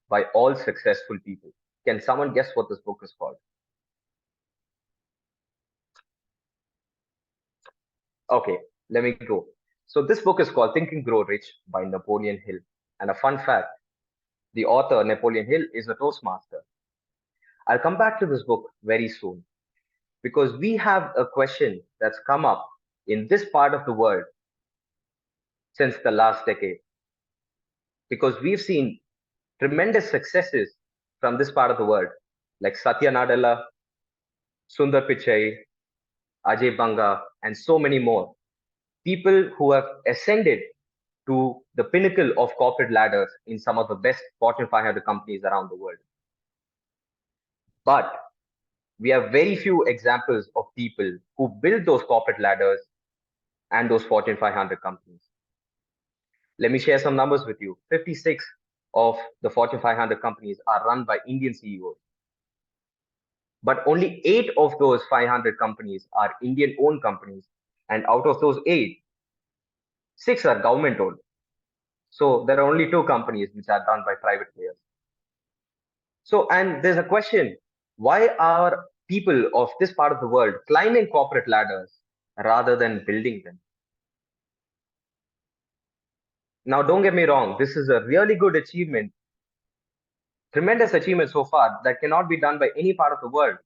by all successful people. Can someone guess what this book is called? Okay, let me go. So this book is called Think and Grow Rich by Napoleon Hill. And a fun fact, the author, Napoleon Hill, is a Toastmaster. I'll come back to this book very soon because we have a question that's come up in this part of the world since the last decade. because we've seen tremendous successes from this part of the world, like Satya Nadella, Sundar Pichai, Ajay Banga, and so many more. People who have ascended to the pinnacle of corporate ladders in some of the best Fortune 500 companies around the world. But we have very few examples of people who build those corporate ladders and those Fortune 500 companies. Let me share some numbers with you. 56 of the Fortune 500 companies are run by Indian CEOs. But only 8 of those 500 companies are Indian owned companies. And out of those 8, 6 are government owned. So there are only 2 companies which are done by private players. So, and there's a question, why are people of this part of the world climbing corporate ladders rather than building them? Now, don't get me wrong, this is a really good achievement, tremendous achievement so far that cannot be done by any part of the world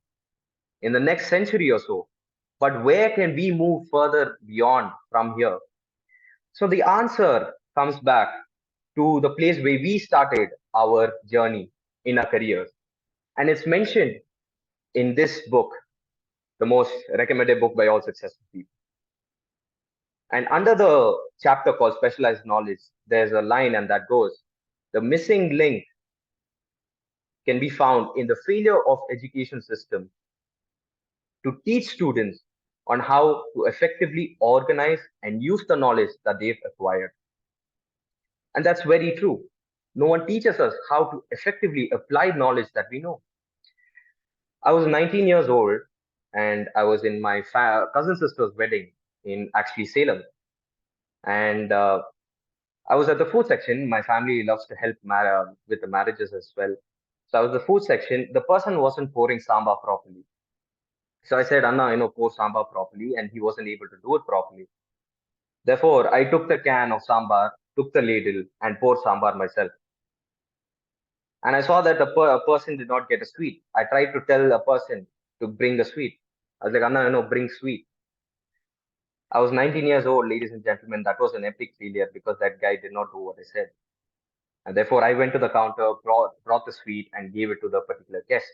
in the next century or so. But where can we move further beyond from here? So the answer comes back to the place where we started our journey in our careers. And it's mentioned in this book, the most recommended book by all successful people. And under the chapter called Specialized Knowledge, there's a line and that goes, the missing link can be found in the failure of education system to teach students on how to effectively organize and use the knowledge that they've acquired. And that's very true. No one teaches us how to effectively apply knowledge that we know. I was 19 years old and I was in my cousin sister's wedding in actually Salem. And I was at the food section. My family loves to help with the marriages as well. So I was the food section. The person wasn't pouring sambar properly. So I said, Anna, pour sambar properly. And he wasn't able to do it properly. Therefore, I took the can of sambar, took the ladle, and poured sambar myself. And I saw that a person did not get a sweet. I tried to tell a person to bring a sweet. I was like, Anna, bring sweet. I was 19 years old, ladies and gentlemen. That was an epic failure because that guy did not do what I said. And therefore, I went to the counter, brought the sweet, and gave it to the particular guest.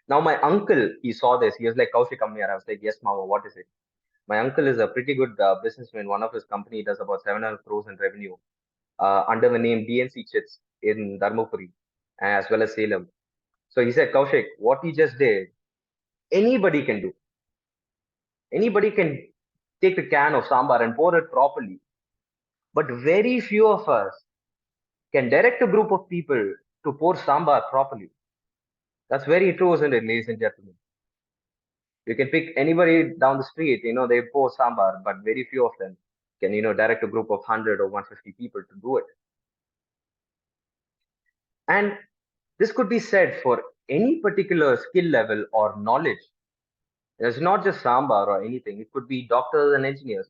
Now, my uncle, he saw this. He was like, Kaushik, come here. I was like, yes, Mama, what is it? My uncle is a pretty good businessman. One of his company does about 700 crores in revenue under the name DNC Chits in Dharmapuri as well as Salem. So he said, Kaushik, what he just did, anybody can do. Anybody can take the can of sambar and pour it properly. But very few of us can direct a group of people to pour sambar properly. That's very true, isn't it, ladies and gentlemen? You can pick anybody down the street, they pour sambar, but very few of them can, direct a group of 100 or 150 people to do it. And this could be said for any particular skill level or knowledge. It's not just sambar or anything. It could be doctors and engineers.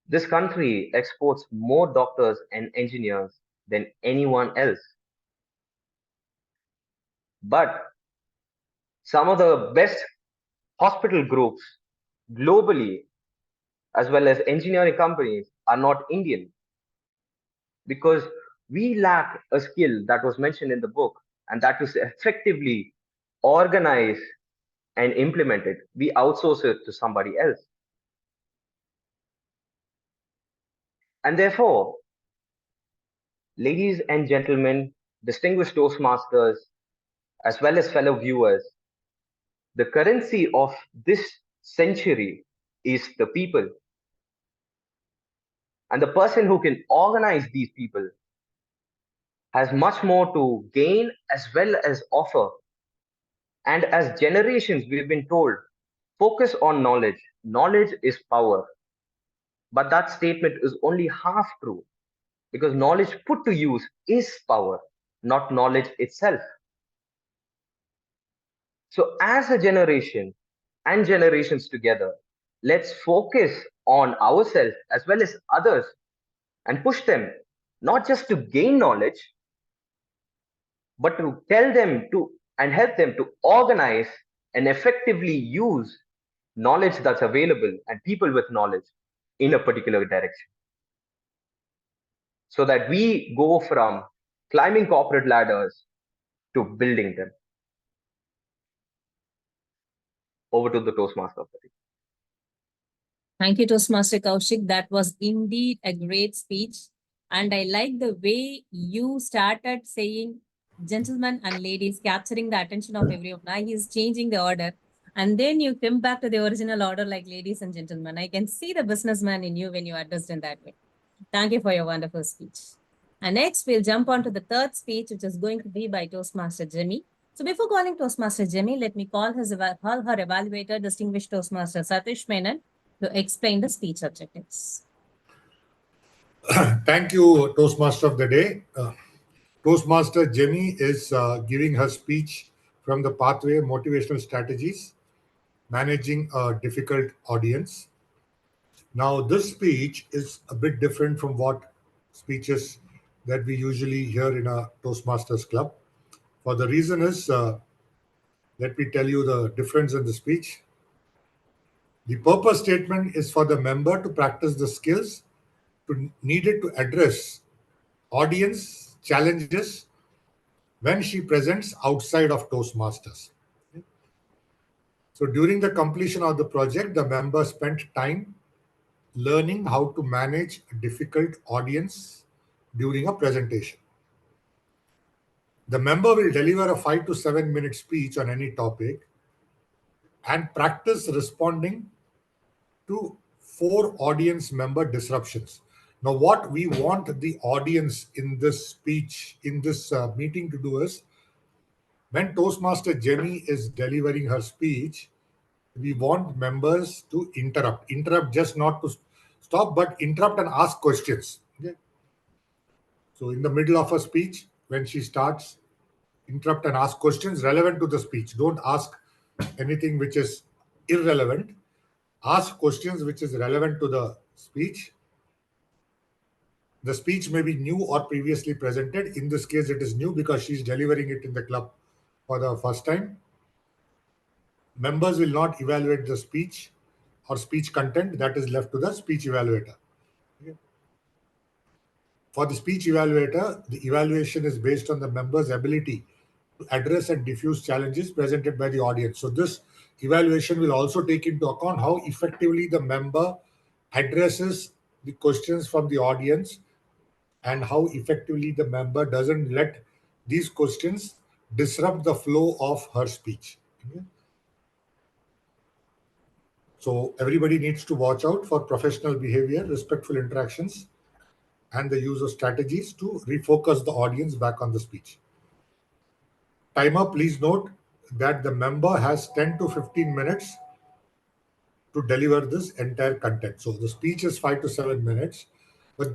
This country exports more doctors and engineers than anyone else. But some of the best hospital groups globally, as well as engineering companies, are not Indian because we lack a skill that was mentioned in the book, and that is effectively organize and implement it. We outsource it to somebody else. And therefore, ladies and gentlemen, distinguished Toastmasters, as well as fellow viewers, the currency of this century is the people. And the person who can organize these people has much more to gain as well as offer. And as generations, we've been told, focus on knowledge. Knowledge is power. But that statement is only half true because knowledge put to use is power, not knowledge itself. So as a generation and generations together, let's focus on ourselves as well as others and push them, not just to gain knowledge, but to tell them to and help them to organize and effectively use knowledge that's available and people with knowledge in a particular direction. so that we go from climbing corporate ladders to building them. Over to the Toastmaster of the day. Thank you, Toastmaster Kaushik. That was indeed a great speech. And I like the way you started saying gentlemen and ladies, capturing the attention of everyone. Now he's changing the order. And then you come back to the original order like ladies and gentlemen. I can see the businessman in you when you addressed in that way. Thank you for your wonderful speech. And next, we'll jump on to the third speech, which is going to be by Toastmaster Jimmy. So before calling Toastmaster Jimmy, let me call her evaluator, distinguished Toastmaster Satish Menon, to explain the speech objectives. Thank you, Toastmaster of the day. Toastmaster Jemmy is giving her speech from the pathway motivational strategies, managing a difficult audience. Now, this speech is a bit different from what speeches that we usually hear in a Toastmasters club. For the reason is, let me tell you the difference in the speech. The purpose statement is for the member to practice the skills needed to address audience challenges when she presents outside of Toastmasters. So during the completion of the project, the member spent time learning how to manage a difficult audience during a presentation. The member will deliver a 5 to 7 minute speech on any topic and practice responding to 4 audience member disruptions. Now, what we want the audience in this speech, in this meeting to do is, when Toastmaster Jemmy is delivering her speech, we want members to interrupt, just not to stop, but interrupt and ask questions. Okay? So in the middle of a speech, when she starts, interrupt and ask questions relevant to the speech. Don't ask anything which is irrelevant. Ask questions which is relevant to the speech. The speech may be new or previously presented. In this case, it is new because she's delivering it in the club for the first time. Members will not evaluate the speech or speech content. That is left to the speech evaluator. Okay. For the speech evaluator, the evaluation is based on the member's ability to address and diffuse challenges presented by the audience. So this evaluation will also take into account how effectively the member addresses the questions from the audience and how effectively the member doesn't let these questions disrupt the flow of her speech. Okay. So everybody needs to watch out for professional behavior, respectful interactions, and the use of strategies to refocus the audience back on the speech. Timer, please note that the member has 10 to 15 minutes to deliver this entire content. So the speech is 5 to 7 minutes, but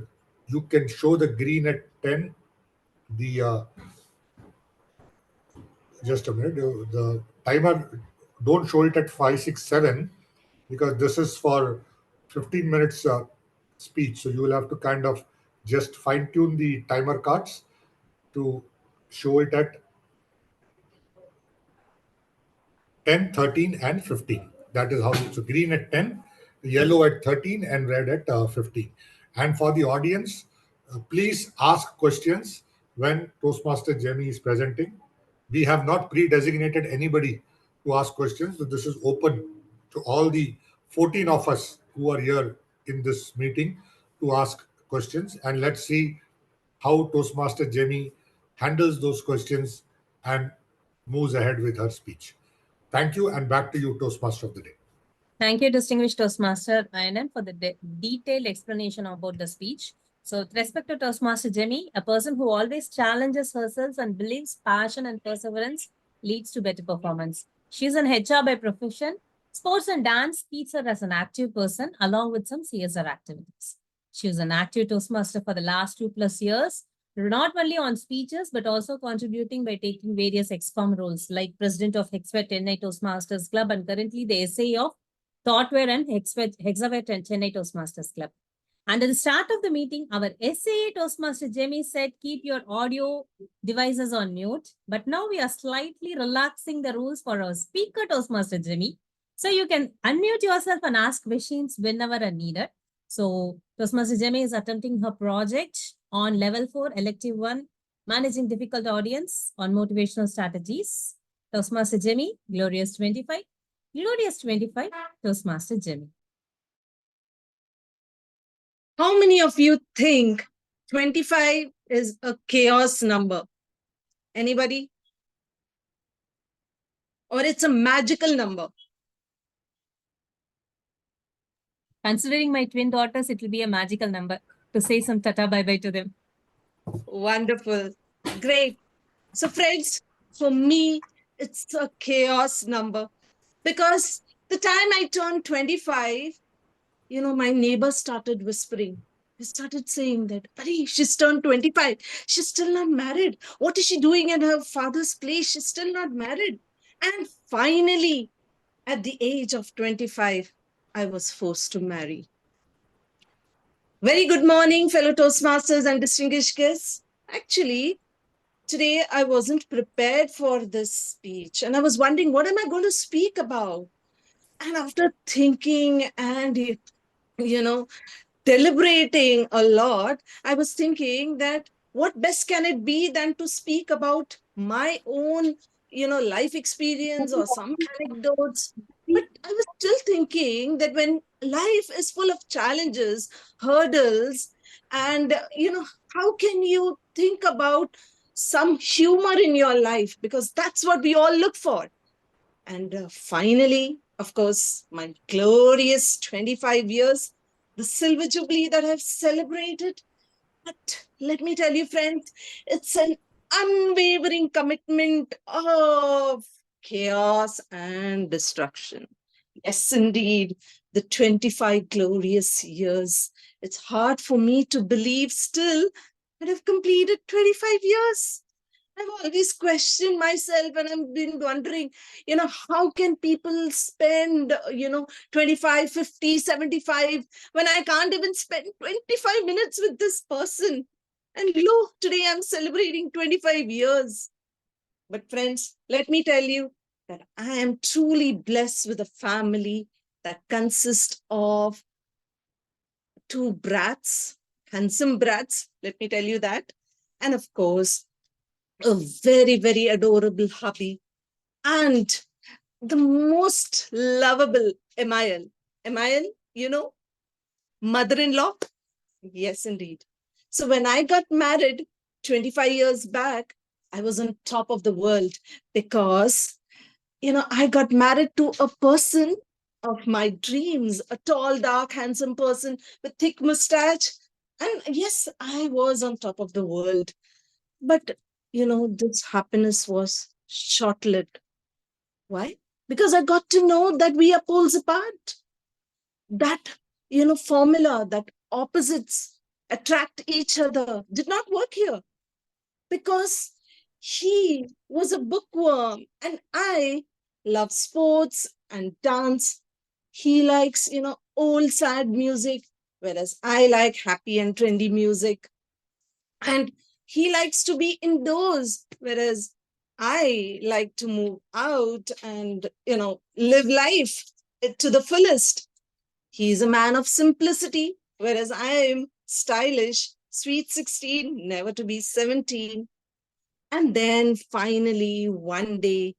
you can show the green at 10. Just a minute, the timer, don't show it at 5, 6, 7, because this is for 15 minutes speech. So you will have to kind of just fine tune the timer cards to show it at 10, 13, and 15. That is how it's green at 10, yellow at 13, and red at 15. And for the audience, please ask questions when Toastmaster Jemmy is presenting. We have not pre-designated anybody to ask questions. So this is open to all the 14 of us who are here in this meeting to ask questions. And let's see how Toastmaster Jemmy handles those questions and moves ahead with her speech. Thank you, and back to you, Toastmaster of the day. Thank you, distinguished Toastmaster Anand, for the detailed explanation about the speech. So with respect to Toastmaster Jemmy, a person who always challenges herself and believes passion and perseverance leads to better performance. She's an HR by profession. Sports and dance keeps her as an active person along with some CSR activities. She was an active Toastmaster for the last 2+ years, not only on speeches, but also contributing by taking various ExCom roles like President of Hexaware Chennai Toastmasters Club and currently the SA of Thoughtware and Hexaware Chennai Toastmasters Club. And at the start of the meeting, our SA Toastmaster Jemmy said, keep your audio devices on mute. But now we are slightly relaxing the rules for our speaker Toastmaster Jemmy. So you can unmute yourself and ask questions whenever needed. So Toastmaster Jemmy is attempting her project on level 4, elective 1, managing difficult audience on motivational strategies. Toastmaster Jemmy, Glorious 25, Glorious 25, Toastmaster Jemmy. How many of you think 25 is a chaos number? Anybody? Or it's a magical number? Considering my twin daughters, it will be a magical number to say some tata bye-bye to them. Wonderful. Great. So friends, for me, it's a chaos number because the time I turned 25, my neighbor started whispering. He started saying that, Ari, she's turned 25. She's still not married. What is she doing in her father's place? She's still not married. And finally, at the age of 25, I was forced to marry. Very good morning, fellow Toastmasters and distinguished guests. Actually, today I wasn't prepared for this speech and I was wondering, what am I going to speak about? And after thinking and, deliberating a lot, I was thinking that what best can it be than to speak about my own, life experience or some anecdotes. But I was still thinking that when life is full of challenges, hurdles, and, how can you think about some humor in your life? Because that's what we all look for. And finally, of course, my glorious 25 years, the silver jubilee that I've celebrated. But let me tell you, friends, it's an unwavering commitment of chaos and destruction. Yes, indeed, the 25 glorious years. It's hard for me to believe still that I've completed 25 years. I've always questioned myself and I've been wondering, how can people spend, 25, 50, 75 when I can't even spend 25 minutes with this person? And today I'm celebrating 25 years. But friends, let me tell you that I am truly blessed with a family that consists of 2 brats, handsome brats, let me tell you that. And of course, a very, very adorable hubby, and the most lovable Emile. Emile, mother-in-law? Yes, indeed. So when I got married 25 years back, I was on top of the world because, I got married to a person of my dreams, a tall, dark, handsome person with thick mustache. And yes, I was on top of the world. But, this happiness was short-lived. Why? Because I got to know that we are poles apart. That, formula that opposites attract each other did not work here. Because he was a bookworm and I love sports and dance. He likes, old sad music, whereas I like happy and trendy music. And he likes to be indoors, whereas I like to move out and, live life to the fullest. He's a man of simplicity, whereas I am stylish, sweet 16, never to be 17. And then finally, one day,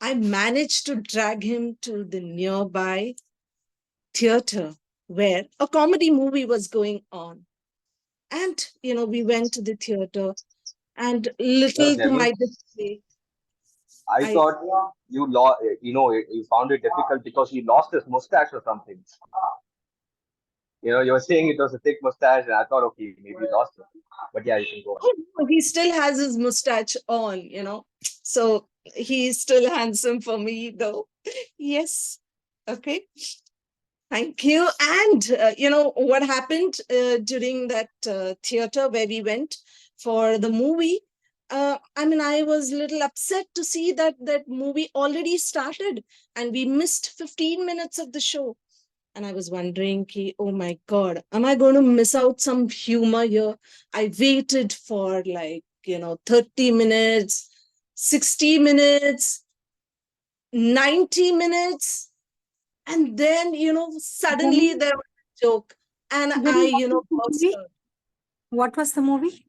I managed to drag him to the nearby theater where a comedy movie was going on. And, we went to the theater and little to Jemmy, my dismay, I I, thought you found it difficult because he lost his mustache or something. You were saying it was a thick mustache, and I thought, okay, maybe he lost it. But yeah, you can go on. oh, no, he still has his mustache on, so he's still handsome for me though. Yes. Okay. Thank you. And, what happened during that theater where we went for the movie? I was a little upset to see that that movie already started and we missed 15 minutes of the show. And I was wondering, oh my God, am I going to miss out some humor here? I waited for 30 minutes, 60 minutes, 90 minutes. And then, suddenly there was a joke and I, burst out. What was the movie?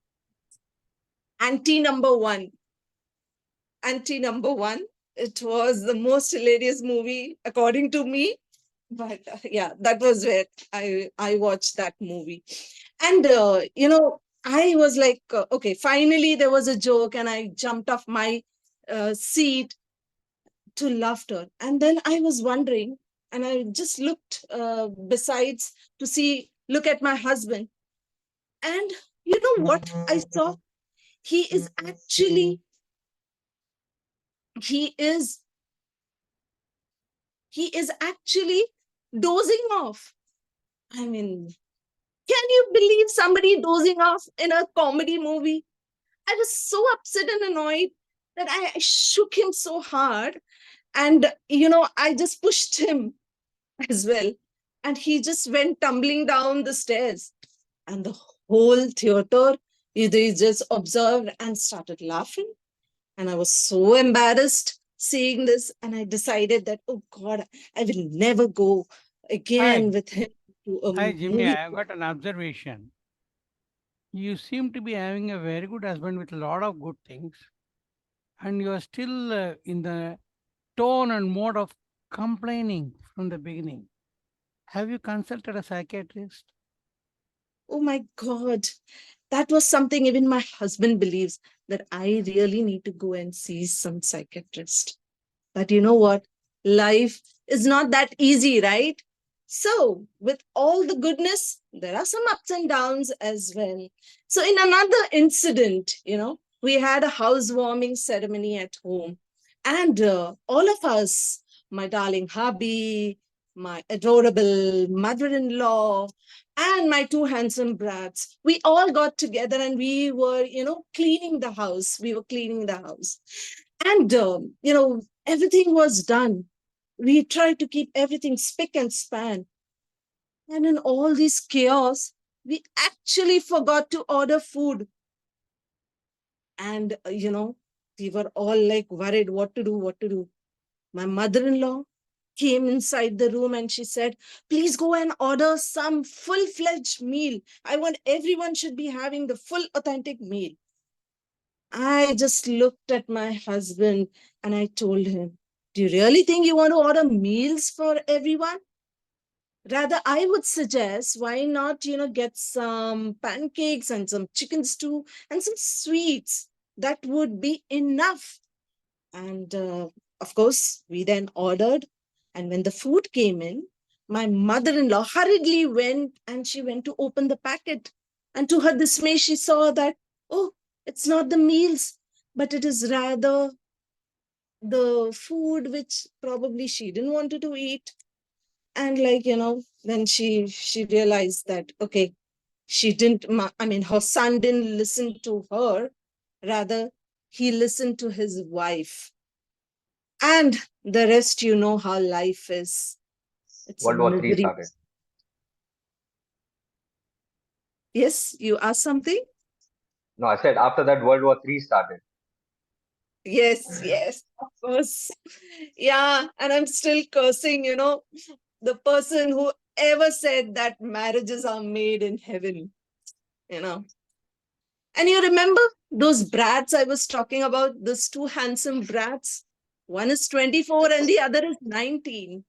Auntie number one. Auntie number one. It was the most hilarious movie, according to me. But yeah, that was where I watched that movie. And, I was like, okay, finally there was a joke, and I jumped off my seat to laughter. And then I was wondering, and I just looked besides to look at my husband. And you know what I saw? He is actually, he is, he is actually dozing off. I mean, can you believe somebody dozing off in a comedy movie? I was so upset and annoyed that I shook him so hard. And, I just pushed him as well. And he just went tumbling down the stairs. And the whole theater, they just observed and started laughing. And I was so embarrassed seeing this. And I decided that, oh God, I will never go again with him to a Hi, Jimmy. movie. I've got an observation. You seem to be having a very good husband with a lot of good things, and you are still in the tone and mode of complaining from the beginning. Have you consulted a psychiatrist? Oh my God. That was something even my husband believes, that I really need to go and see some psychiatrist. But you know what? Life is not that easy, right? So, with all the goodness, there are some ups and downs as well. So, in another incident, we had a housewarming ceremony at home. And all of us, my darling hubby, my adorable mother in law, and my two handsome brats, we all got together and we were, cleaning the house. We were cleaning the house. And, everything was done. We tried to keep everything spick and span. And in all this chaos, we actually forgot to order food. And, we were all like worried what to do, what to do. My mother in law came inside the room and she said, please go and order some full-fledged meal. I want everyone should be having the full authentic meal. I just looked at my husband and I told him, do you really think you want to order meals for everyone? Rather, I would suggest, why not, get some pancakes and some chicken stew and some sweets. That would be enough. And of course, we then ordered. And when the food came in, my mother-in-law hurriedly went and she went to open the packet. And to her dismay, she saw that, oh, it's not the meals, but it is rather the food which probably she didn't want to eat. And then she realized that, okay, she didn't, her son didn't listen to her, rather he listened to his wife. And the rest, you know how life is. It's a World War III misery. started. Yes, you asked something? No, I said after that World War III started. Yes, of course. Yeah, and I'm still cursing, the person who ever said that marriages are made in heaven, And you remember those brats I was talking about, those two handsome brats? One is 24 and the other is 19.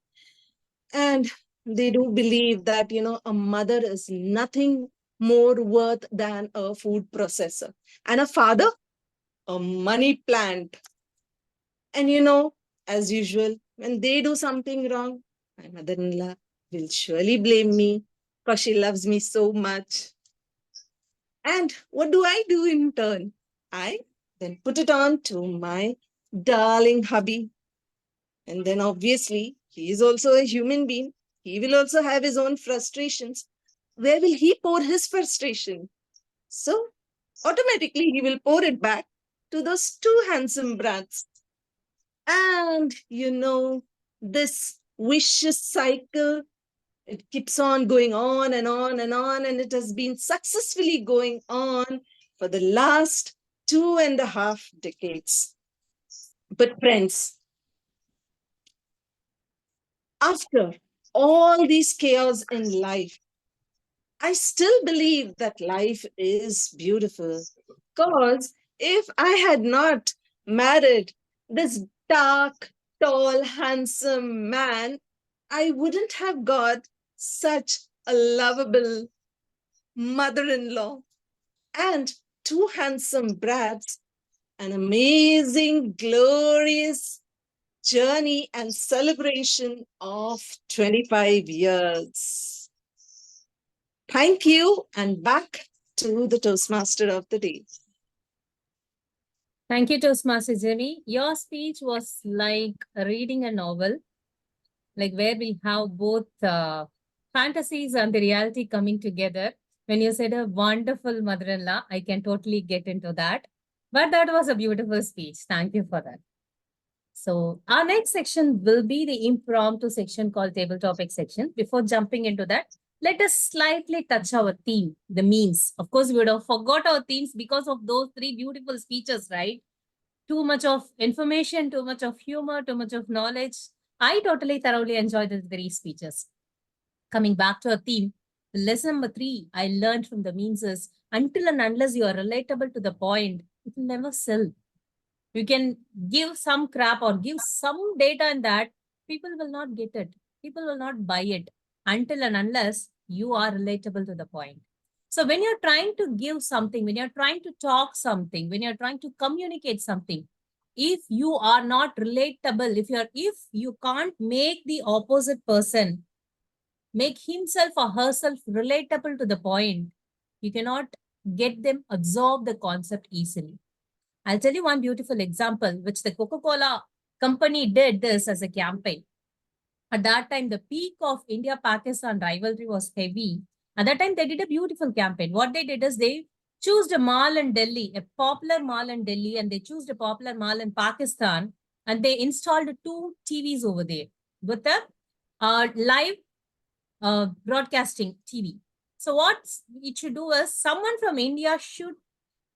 And they do believe that, a mother is nothing more worth than a food processor. And a father, a money plant. And, as usual, when they do something wrong, my mother-in-law will surely blame me because she loves me so much. And what do I do in turn? I then put it on to my darling hubby. And then obviously, he is also a human being. He will also have his own frustrations. Where will he pour his frustration? So automatically, he will pour it back to those two handsome brats. And, this vicious cycle, it keeps on going on and on and on. And it has been successfully going on for the last 2.5 decades. But friends, after all these chaos in life, I still believe that life is beautiful. Because if I had not married this dark, tall, handsome man, I wouldn't have got such a lovable mother in law and two handsome brats, an amazing, glorious journey and celebration of 25 years. Thank you, and back to the Toastmaster of the day. Thank you, Toastmaster Jimmy. Your speech was like reading a novel, like where we have both fantasies and the reality coming together. When you said a wonderful mother-in-law, I can totally get into that. But that was a beautiful speech. Thank you for that. So our next section will be the impromptu section called table topic section. Before jumping into that, let us slightly touch our theme, the memes. Of course, we would have forgot our themes because of those three beautiful speeches, right? Too much of information, too much of humor, too much of knowledge. I totally thoroughly enjoyed the three speeches. Coming back to our theme, lesson number 3, I learned from the memes is until and unless you are relatable to the point, it will never sell. You can give some crap or give some data in that, people will not get it. People will not buy it until and unless you are relatable to the point. So when you're trying to give something, when you're trying to talk something, when you're trying to communicate something, if you are not relatable, if you can't make the opposite person make himself or herself relatable to the point, you cannot get them absorb the concept easily. I'll tell you one beautiful example, which the Coca-Cola company did this as a campaign. At that time, the peak of India-Pakistan rivalry was heavy. At that time, they did a beautiful campaign. What they did is they chose a mall in Delhi, a popular mall in Delhi, and they chose a popular mall in Pakistan, and they installed 2 TVs over there with a live broadcasting TV. So what it should do is someone from India should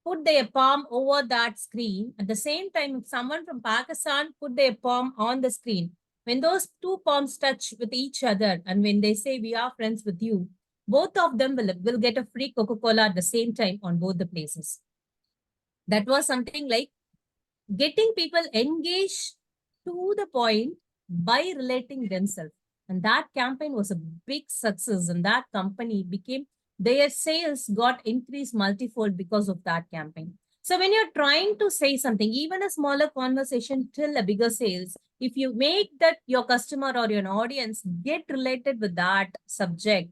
put their palm over that screen. At the same time, if someone from Pakistan put their palm on the screen, when those 2 palms touch with each other and when they say, we are friends with you, both of them will get a free Coca-Cola at the same time on both the places. That was something like getting people engaged to the point by relating themselves. And that campaign was a big success, and that company became, their sales got increased multifold because of that campaign. So when you're trying to say something, even a smaller conversation till a bigger sales, if you make that your customer or your audience get related with that subject,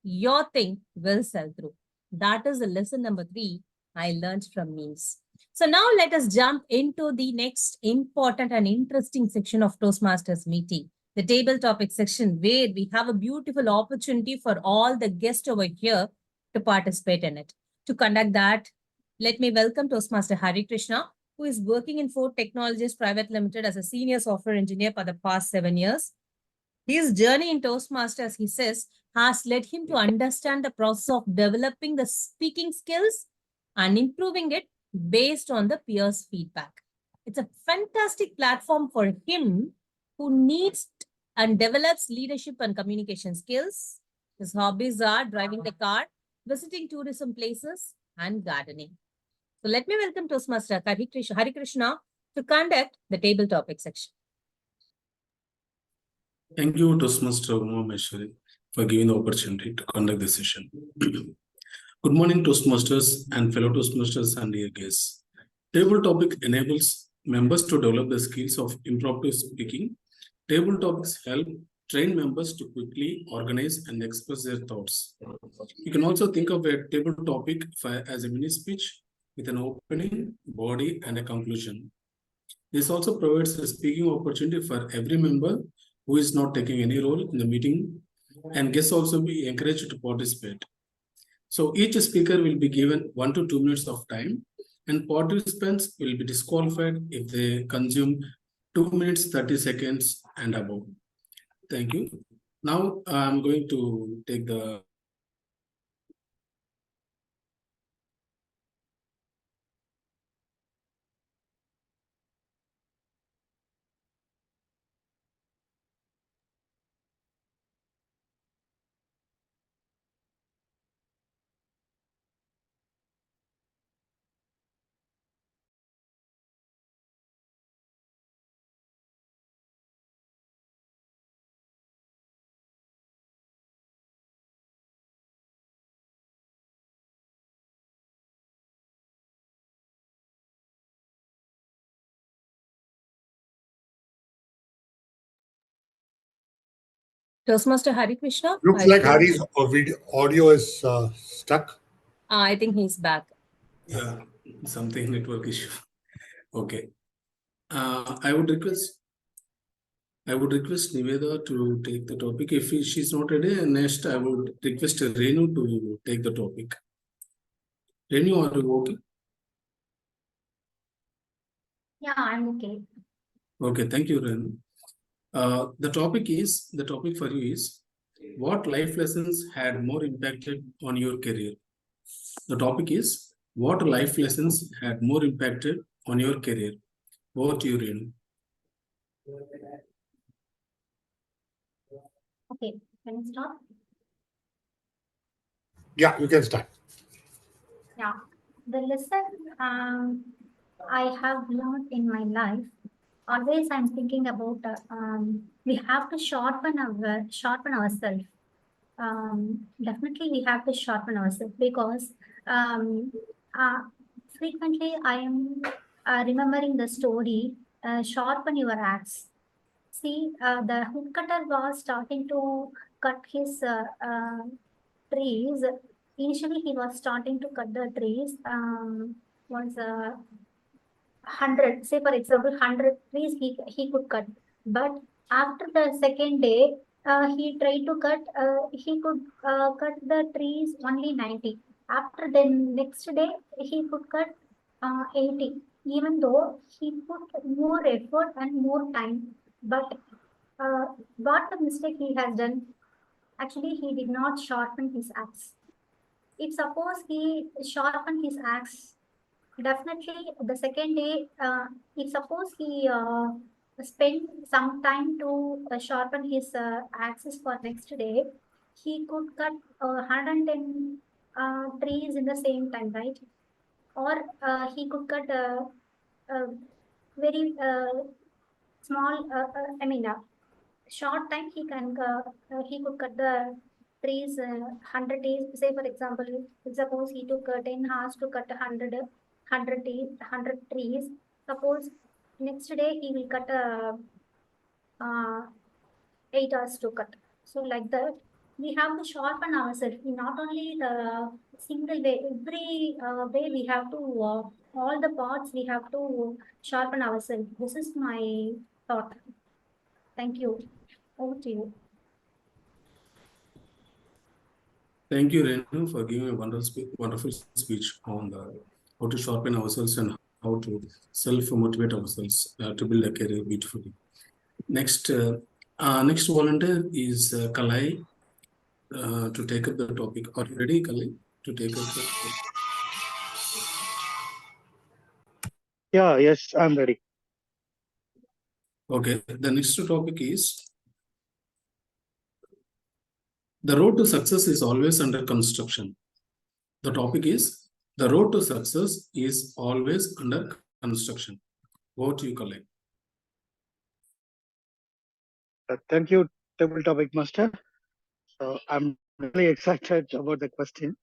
your thing will sell through. That is the lesson number 3 I learned from memes. So now let us jump into the next important and interesting section of Toastmasters meeting, the table topic section, where we have a beautiful opportunity for all the guests over here to participate in it. To conduct that, let me welcome Toastmaster Hari Krishna, who is working in Ford Technologies Private Limited as a senior software engineer for the past 7 years. His journey in Toastmasters, he says, has led him to understand the process of developing the speaking skills and improving it based on the peers' feedback. It's a fantastic platform for him who needs and develops leadership and communication skills. His hobbies are driving the car, visiting tourism places, and gardening. So let me welcome Toastmaster Hari Krishna to conduct the table topic section. Thank you, Toastmaster Uma Maheshwari, for giving the opportunity to conduct this session. Good morning, Toastmasters and fellow Toastmasters and dear guests. Table topic enables members to develop the skills of impromptu speaking. Table topics help train members to quickly organize and express their thoughts. You can also think of a table topic as a mini speech with an opening, body, and a conclusion. This also provides a speaking opportunity for every member who is not taking any role in the meeting, and guests also be encouraged to participate. So each speaker will be given 1 to 2 minutes of time, and participants will be disqualified if they consume 2 minutes 30 seconds and above. Thank you. Now I'm going to take the Toastmaster Hari Krishna. Looks like Hari's audio is stuck. I think he's back. Yeah, something network issue. Okay. I would request Niveda to take the topic. If she's not ready, next I would request Renu to take the topic. Renu, are you okay? Yeah, I'm okay. Okay, thank you, Renu. The topic for you is what life lessons had more impacted on your career? The topic is what life lessons had more impacted on your career? Over to you, Renu. Okay, can I start? Yeah, you can start. Yeah, the lesson I have learned in my life, always I'm thinking about we have to sharpen ourselves. Definitely we have to sharpen ourselves because frequently I am remembering the story, sharpen your axe. See, the woodcutter was starting to cut his trees. Initially, he was starting to cut the trees. Was 100, say for example, 100 trees he could cut. But after the second day, he tried to cut. He could cut the trees only 90. After the next day, he could cut 80. Even though he put more effort and more time, but what the mistake he has done? Actually, he did not sharpen his axe. If suppose he sharpened his axe, definitely the second day, if suppose he spent some time to sharpen his axes for next day, he could cut 110 trees in the same time, right? Or he could cut very small, short time he could cut the trees 100 days. Say for example, suppose he took 10 hours to cut 100 trees. Suppose next day he will cut 8 hours to cut. So like that, we have to sharpen ourselves. Not only the single way, every way we have to all the parts we have to sharpen ourselves. This is my thought. Thank you. Over to you. Thank you, Renu, for giving a wonderful speech on how to sharpen ourselves and how to self-motivate ourselves to build a career beautifully. Next volunteer is Kalai to take up the topic. Are you ready, Kalai, to take up the topic? Yeah, yes, I'm ready. Okay, the next topic is the road to success is always under construction. The topic is the road to success is always under construction. Over to you, Kalai. Thank you, Table Topic Master. So I'm really excited about the question.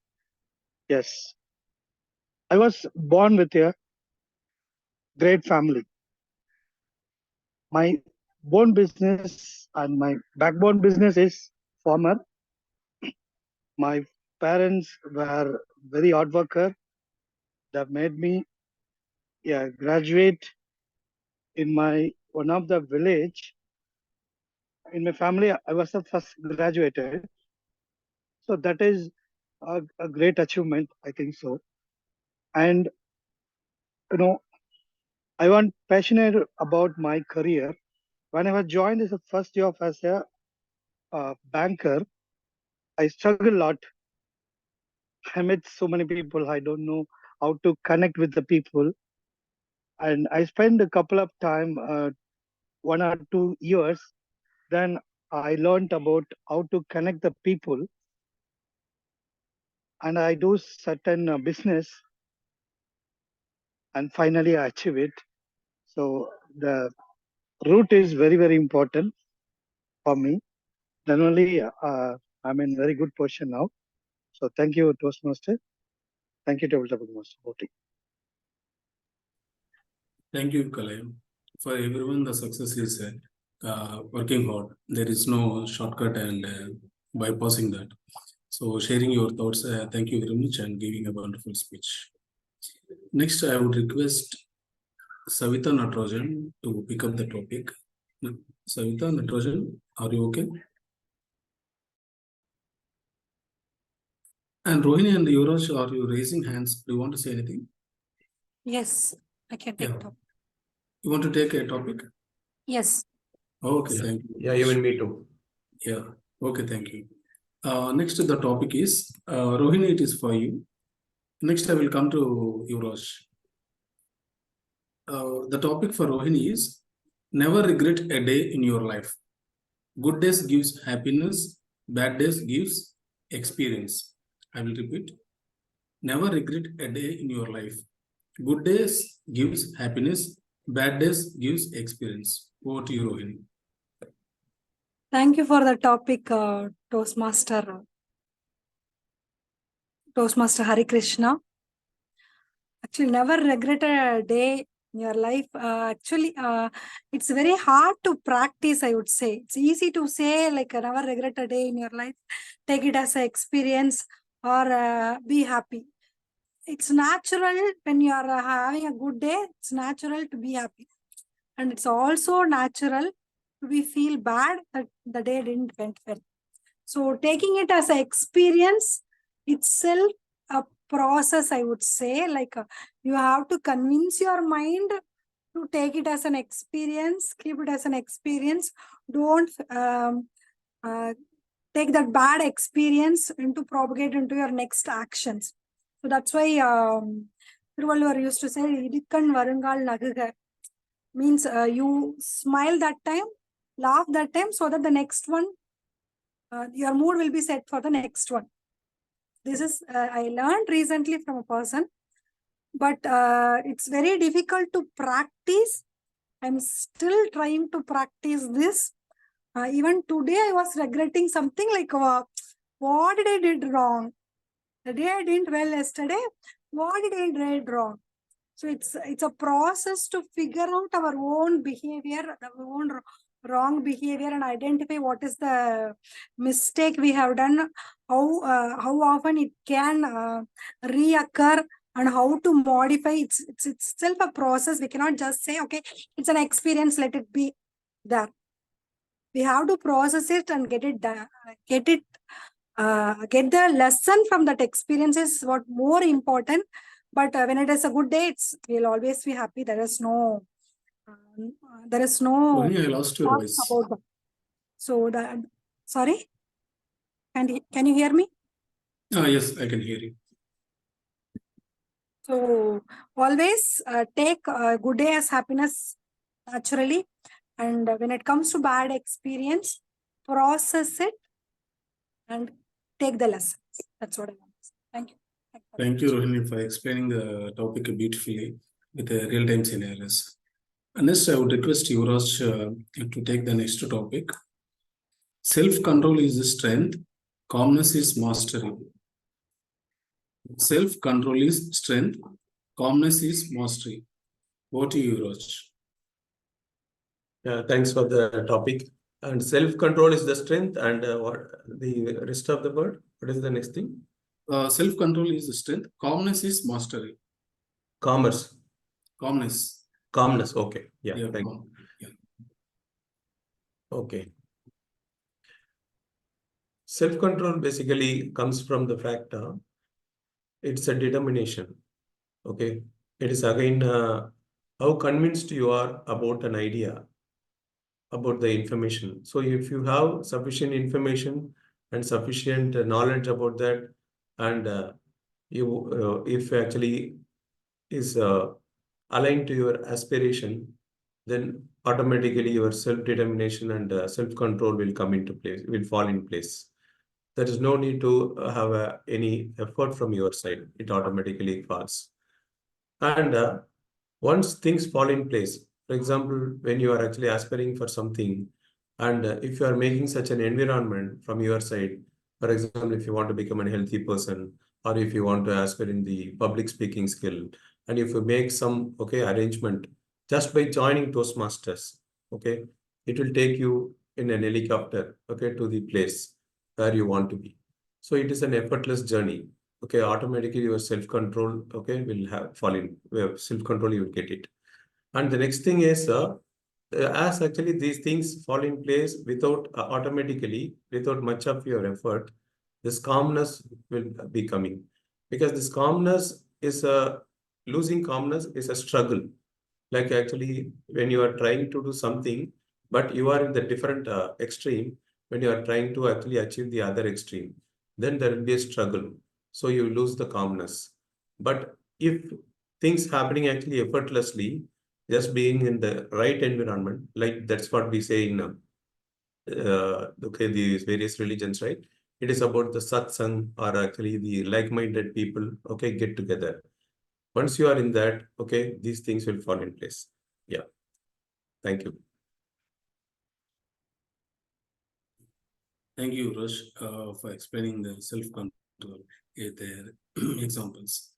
Yes, I was born with a great family. My bone business and my backbone business is farmer. My parents were very hard worker. That made me graduate in my one of the village. In my family, I was the first graduated. So that is a great achievement, I think so. And I was passionate about my career. When I was joined as a first job as a banker, I struggled a lot. I met so many people. I don't know how to connect with the people. And I spent a couple of time, 1 or 2 years. Then I learned about how to connect the people. And I do certain business. And finally I achieve it. So the route is very, very important for me. Then only I'm in very good position now. So thank you, Toastmaster. Thank you, Table Topic Master. Thank you, Kalai. For everyone, the success is working hard. There is no shortcut and bypassing that. So sharing your thoughts, thank you very much and giving a wonderful speech. Next, I would request Savita Natrajan to pick up the topic. Savita Natrajan, are you okay? And Rohini and Yuvraj, are you raising hands? Do you want to say anything? Yes, I can take Yeah. top. You want to take a topic? Yes. Okay, thank you. Yeah, even me too. Yeah, okay, thank you. Next, the topic is Rohini, it is for you. Next, I will come to Yuvraj. The topic for Rohini is never regret a day in your life. Good days gives happiness, bad days gives experience. I will repeat. Never regret a day in your life. Good days gives happiness, bad days gives experience. Over to you, Rohini. Thank you for the topic, Toastmaster Hari Krishna. Actually, never regret a day in your life. It's very hard to practice, I would say. It's easy to say, like, never regret a day in your life. Take it as an experience or be happy. It's natural when you are having a good day. It's natural to be happy. And it's also natural to feel bad that the day didn't went well. So taking it as an experience itself, a process, I would say, like you have to convince your mind to take it as an experience, keep it as an experience. Don't take that bad experience into propagate into your next actions. So that's why Thiruvalluvar used to say, "Idikkan varungal naguga," means you smile that time, laugh that time, so that the next one, your mood will be set for the next one. This is I learned recently from a person, but it's very difficult to practice. I'm still trying to practice this. Even today, I was regretting something like, what did I did wrong? The day I didn't well yesterday, what did I did wrong? So it's a process to figure out our own behavior, our own wrong behavior, and identify what is the mistake we have done, how often it can reoccur, and how to modify. It's itself a process. We cannot just say, okay, it's an experience, let it be there. We have to process it and get the lesson from that experience is what more important. But when it is a good day, we'll always be happy. There is no Rohini, I lost your thought voice. about that. So sorry, can you hear me? Yes, I can hear you. So always take a good day as happiness naturally, and when it comes to bad experience, process it and take the lessons. That's what I want to say. Thank you. Thank you, Rohini, for explaining the topic beautifully with the real-time scenarios. And next, I would request Yuvraj to take the next topic. Self-control is the strength, calmness is mastery. Self-control is strength, calmness is mastery. What do you, Yuvraj? Yeah, thanks for the topic. And self-control is the strength, and what the rest of the word? What is the next thing? Self-control is the strength, calmness is mastery. Calmness. Calmness, okay. Yeah, yeah, thank you. Yeah. Okay. Self-control basically comes from the fact it's a determination. Okay. It is again how convinced you are about an idea, about the information. So if you have sufficient information and sufficient knowledge about that, and if actually is aligned to your aspiration, then automatically your self-determination and self-control will come into place, will fall in place. There is no need to have any effort from your side. It automatically falls. And once things fall in place, for example, when you are actually aspiring for something, and if you are making such an environment from your side, for example, if you want to become a healthy person, or if you want to aspire in the public speaking skill, and if you make some arrangement just by joining Toastmasters, it will take you in an helicopter, okay, to the place where you want to be. So it is an effortless journey. Okay, automatically your self-control, okay, will have fallen. Self-control, you will get it. And the next thing is, as actually these things fall in place without automatically, without much of your effort, this calmness will be coming. Because this calmness is a, losing calmness is a struggle. Like actually, when you are trying to do something, but you are in the different extreme, when you are trying to actually achieve the other extreme, then there will be a struggle. So you lose the calmness. But if things happening actually effortlessly, just being in the right environment, like that's what we say in okay, these various religions, right? It is about the satsang, or actually the like-minded people, okay, get together. Once you are in that, okay, these things will fall in place. Yeah. Thank you. Thank you, Rush, for explaining the self-control their examples.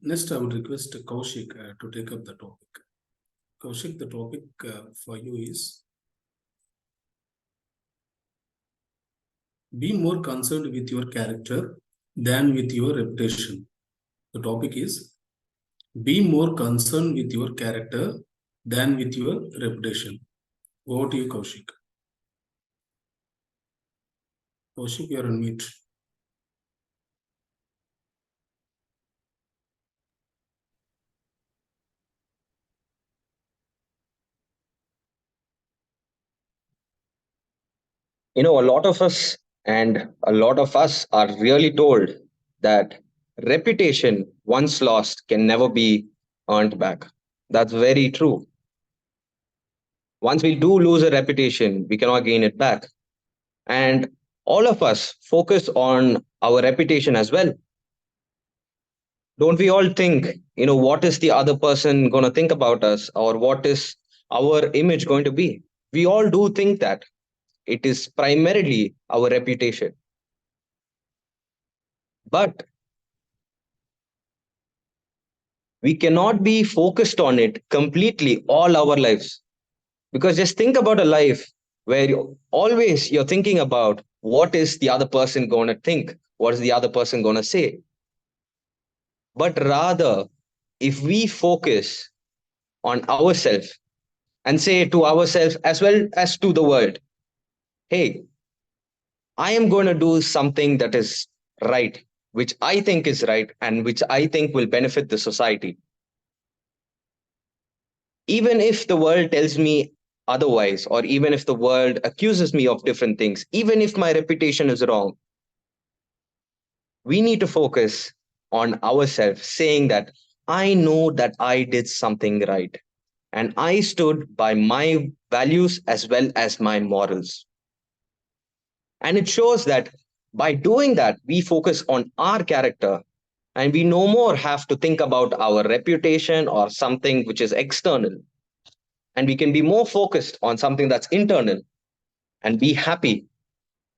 Next, I would request Kaushik to take up the topic. Kaushik, the topic for you is be more concerned with your character than with your reputation. The topic is be more concerned with your character than with your reputation. Over to you, Kaushik. Kaushik, you're on mute. You know, a lot of us are really told that reputation once lost can never be earned back. That's very true. Once we do lose a reputation, we cannot gain it back. And all of us focus on our reputation as well. Don't we all think, you know, what is the other person going to think about us, or what is our image going to be? We all do think that it is primarily our reputation. But we cannot be focused on it completely all our lives. Because just think about a life where you're thinking about what is the other person going to think, what is the other person going to say. But rather, if we focus on ourselves and say to ourselves as well as to the world, hey, I am going to do something that is right, which I think is right, and which I think will benefit the society. Even if the world tells me otherwise, or even if the world accuses me of different things, even if my reputation is wrong, we need to focus on ourselves, saying that I know that I did something right, and I stood by my values as well as my morals. And it shows that by doing that, we focus on our character, and we no more have to think about our reputation or something which is external. And we can be more focused on something that's internal and be happy,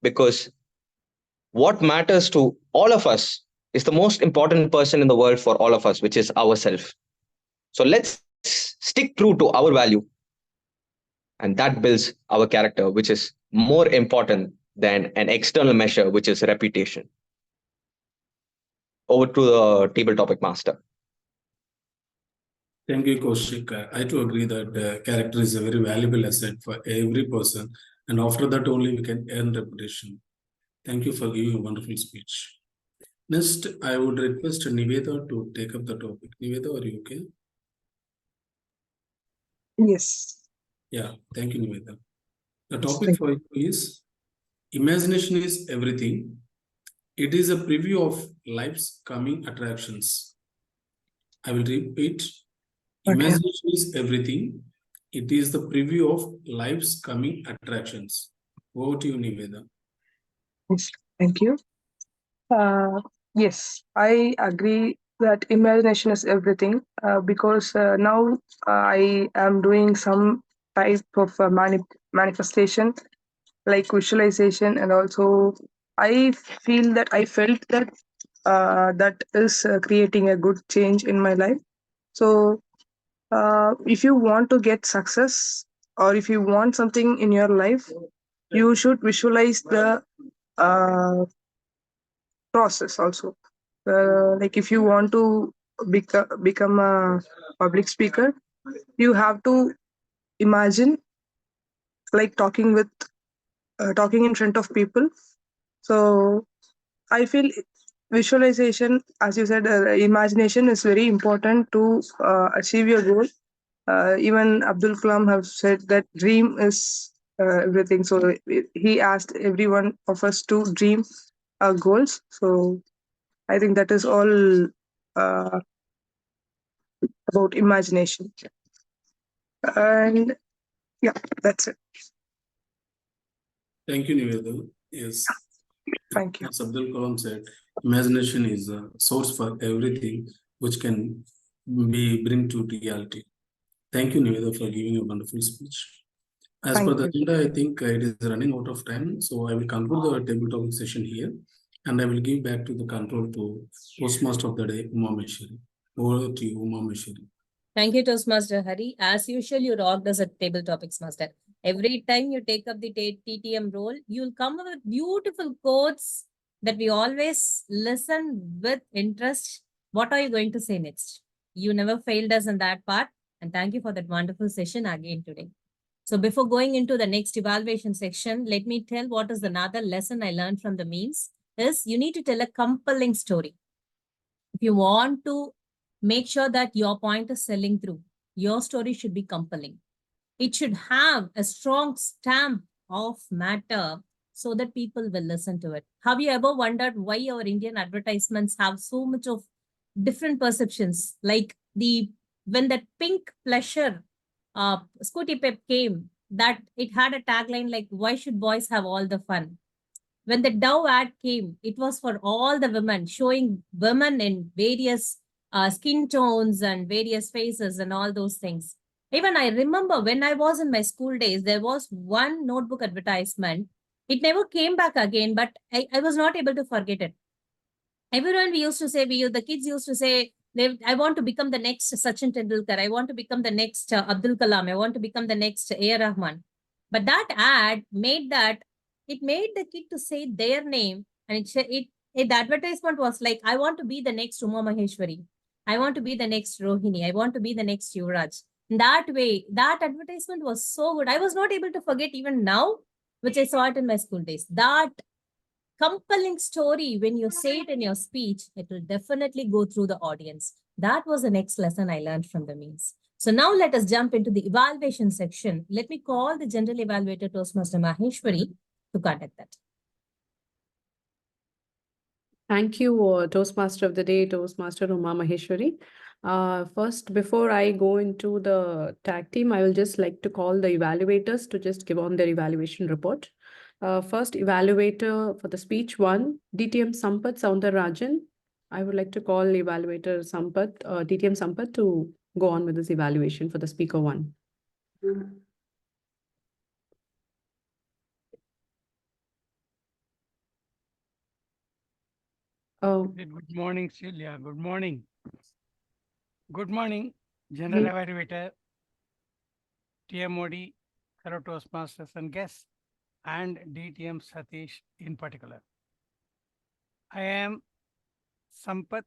because what matters to all of us is the most important person in the world for all of us, which is ourselves. So let's stick true to our value, and that builds our character, which is more important than an external measure, which is reputation. Over to the table topic master. Thank you, Kaushik. I too agree that character is a very valuable asset for every person, and after that only we can earn reputation. Thank you for giving a wonderful speech. Next, I would request Niveda to take up the topic. Niveda, are you okay? Yes. Yeah, thank you, Niveda. The topic for you is imagination is everything. It is a preview of life's coming attractions. I will repeat. Imagination is everything. It is the preview of life's coming attractions. Over to you, Niveda. Yes. Thank you. Yes, I agree that imagination is everything, because now I am doing some type of manifestation, like visualization, and also I feel that I felt that that is creating a good change in my life. So if you want to get success, or if you want something in your life, you should visualize the process also. Like if you want to become a public speaker, you have to imagine like talking in front of people. So I feel visualization, as you said, imagination is very important to achieve your goal. Even Abdul Kalam have said that dream is everything. So he asked every one of us to dream our goals. So I think that is all about imagination. And yeah, that's it. Thank you, Niveda. Yes, Thank you. as Abdul Kalam said, imagination is a source for everything which can be bring to reality. Thank you, Niveda, for giving a wonderful speech. As per Thank the you. agenda, I think it is running out of time, so I will conclude the table topic session here, and I will give back to the control to Postmaster of the Day, Uma Meshwari. Over to you, Uma Meshwari. Thank you, Toastmaster Hari. As usual, you rocked us at Table Topics Master. Every time you take up the TTM role, you'll come up with beautiful quotes that we always listen with interest. What are you going to say next? You never failed us in that part. And thank you for that wonderful session again today. So before going into the next evaluation section, let me tell what is another lesson I learned from the memes is you need to tell a compelling story. If you want to make sure that your point is selling through, your story should be compelling. It should have a strong stamp of matter so that people will listen to it. Have you ever wondered why our Indian advertisements have so much of different perceptions? Like when that pink pleasure Scooty Pep came, that it had a tagline like, why should boys have all the fun? When the Dove ad came, it was for all the women, showing women in various skin tones and various faces and all those things. Even I remember when I was in my school days, there was one notebook advertisement. It never came back again, but I was not able to forget it. Everyone we used to say, the kids used to say, I want to become the next Sachin Tendulkar. I want to become the next Abdul Kalam. I want to become the next A. Rahman. But that ad made that, it made the kid to say their name. And the advertisement was like, I want to be the next Uma Maheshwari. I want to be the next Rohini. I want to be the next Yuvraj. That way, that advertisement was so good. I was not able to forget even now, which I saw it in my school days. That compelling story, when you say it in your speech, it will definitely go through the audience. That was the next lesson I learned from the memes. So now let us jump into the evaluation section. Let me call the general evaluator Toastmaster Maheshwari to conduct that. Thank you, Toastmaster of the Day, Toastmaster Uma Maheshwari. First, before I go into the tag team, I will just like to call the evaluators to just give on their evaluation report. First evaluator for the speech one, DTM Sampath Soundararajan. I would like to call evaluator Sampath, DTM Sampath to go on with this evaluation for the speaker one. Good morning, Celia. Good morning. Good morning, General Evaluator, TMOD, fellow Toastmasters and guests, and DTM Satish in particular. I am Sampath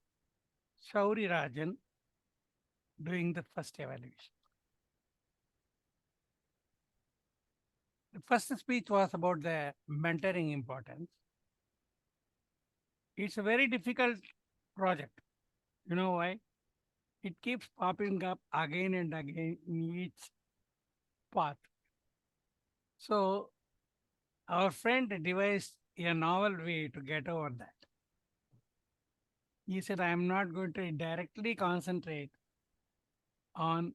Shauri Rajan doing the first evaluation. The first speech was about the mentoring importance. It's a very difficult project. You know why? It keeps popping up again and again in each path. So our friend devised a novel way to get over that. He said, I am not going to directly concentrate on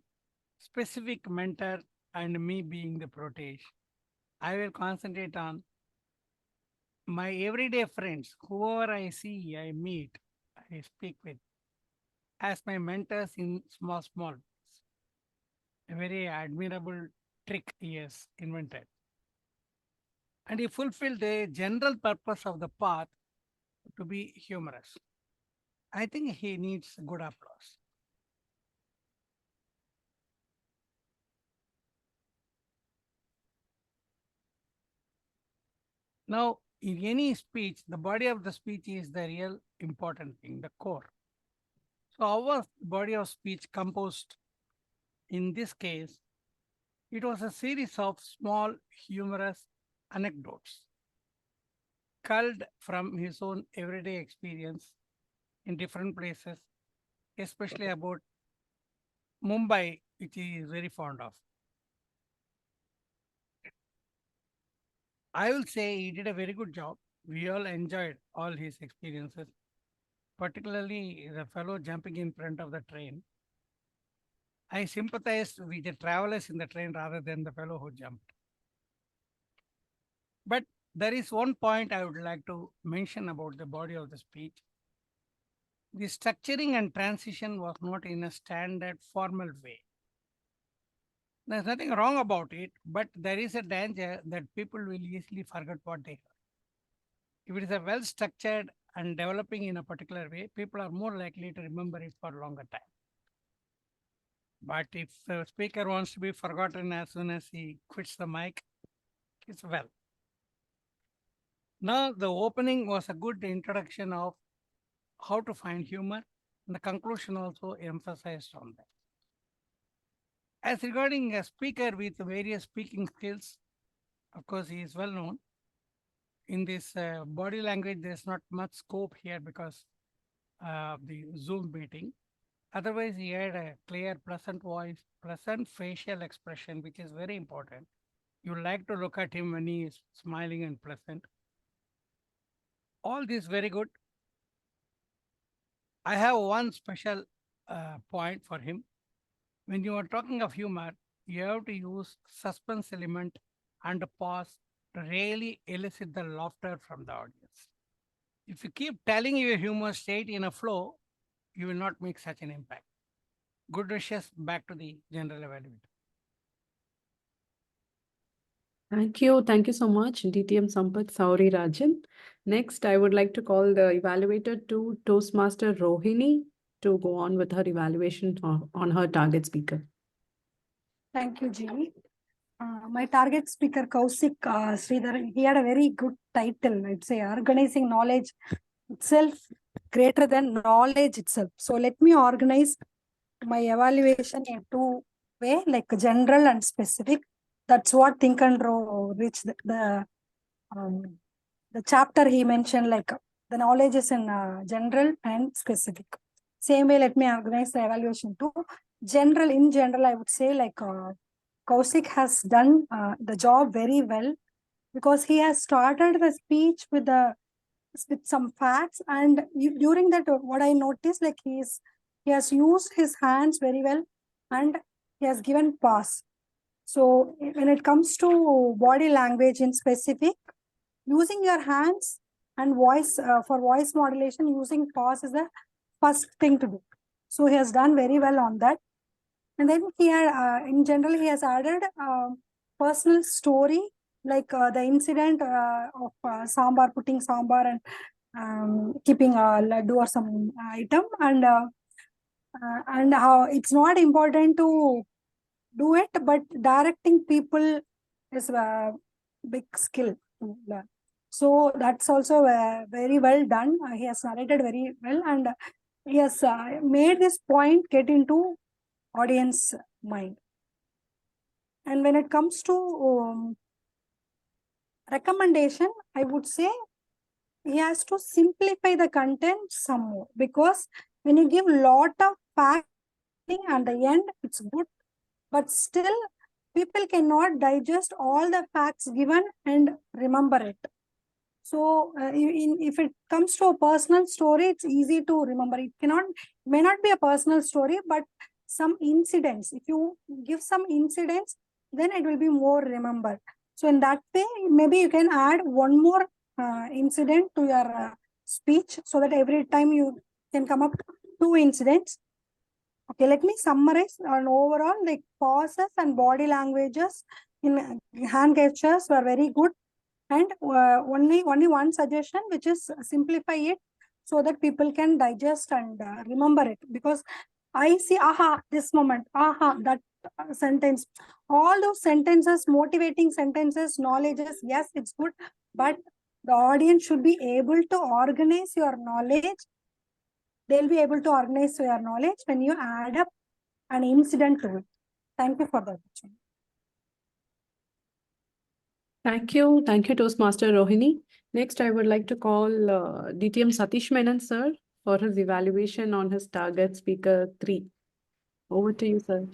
specific mentor and me being the protege. I will concentrate on my everyday friends, whoever I see, I meet, I speak with, as my mentors in small ways. A very admirable trick he has invented. And he fulfilled the general purpose of the path to be humorous. I think he needs good applause. Now, in any speech, the body of the speech is the real important thing, the core. So our body of speech composed, in this case, it was a series of small humorous anecdotes culled from his own everyday experience in different places, especially about Mumbai, which he is very fond of. I will say he did a very good job. We all enjoyed all his experiences, particularly the fellow jumping in front of the train. I sympathized with the travelers in the train rather than the fellow who jumped. But there is one point I would like to mention about the body of the speech. The structuring and transition was not in a standard formal way. There's nothing wrong about it, but there is a danger that people will easily forget what they heard. If it is a well structured and developing in a particular way, people are more likely to remember it for a longer time. But if the speaker wants to be forgotten as soon as he quits the mic, it's well. Now, the opening was a good introduction of how to find humor, and the conclusion also emphasized on that. As regarding a speaker with various speaking skills, of course, he is well known. In this body language, there's not much scope here because of the Zoom meeting. Otherwise, he had a clear, pleasant voice, pleasant facial expression, which is very important. You like to look at him when he is smiling and pleasant. All this very good. I have one special point for him. When you are talking of humor, you have to use suspense element and pause to really elicit the laughter from the audience. If you keep telling your humor straight in a flow, you will not make such an impact. Good wishes back to the general evaluator. Thank you. Thank you so much, DTM Sampath Sauri Rajan. Next, I would like to call the evaluator to Toastmaster Rohini to go on with her evaluation on her target speaker. Thank you, Jimmy. My target speaker, Kausik Sridhar, he had a very good title. I'd say organizing knowledge itself greater than knowledge itself. So let me organize my evaluation in two ways, like general and specific. That's what Think and Grow Rich, the chapter he mentioned, like the knowledge is in general and specific. Same way, let me organize the evaluation to general. In general, I would say like Kausik has done the job very well because he has started the speech with some facts, and during that, what I noticed, like he has used his hands very well, and he has given pause. So when it comes to body language in specific, using your hands and voice for voice modulation, using pause is the first thing to do. So he has done very well on that. And then he had, in general, he has added personal story, like the incident of sambar, putting sambar and keeping a laddu or some item, and how it's not important to do it, but directing people is a big skill to learn. So that's also very well done. He has narrated very well, and he has made this point get into audience mind. And when it comes to recommendation, I would say he has to simplify the content some more, because when you give lot of facts at the end, it's good, but still people cannot digest all the facts given and remember it. So if it comes to a personal story, it's easy to remember. It may not be a personal story, but some incidents. If you give some incidents, then it will be more remembered. So in that way, maybe you can add one more incident to your speech, so that every time you can come up two incidents. Okay, let me summarize on overall, like pauses and body languages in hand gestures were very good. And only one suggestion, which is simplify it so that people can digest and remember it. Because I see, aha, this moment, aha, that sentence, all those sentences, motivating sentences, knowledges, yes, it's good, but The audience should be able to organize your knowledge. They'll be able to organize your knowledge when you add up an incident to it. Thank you for the opportunity. Thank you, Toastmaster Rohini. Next, I would like to call DTM Satish Menon, sir, for his evaluation on his target speaker 3. Over to you, sir.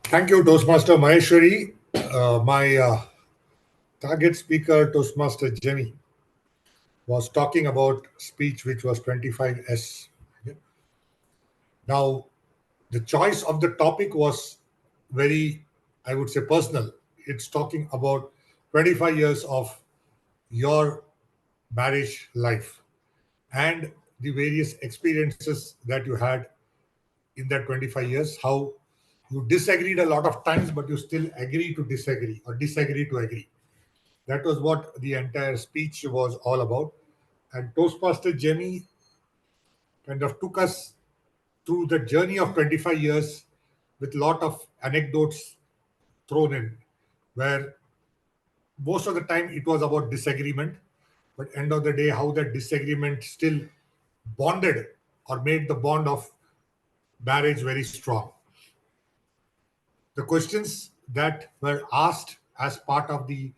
Thank you, Toastmaster Maheshwari. My target speaker, Toastmaster Jemmy, was talking about speech which was 25S. Okay. Now, the choice of the topic was very, I would say, personal. It's talking about 25 years of your marriage life and the various experiences that you had in that 25 years, how you disagreed a lot of times, but you still agree to disagree or disagree to agree. That was what the entire speech was all about. And Toastmaster Jemmy kind of took us through the journey of 25 years with a lot of anecdotes thrown in, where most of the time it was about disagreement, but end of the day, how that disagreement still bonded or made the bond of marriage very strong. The questions that were asked as part of the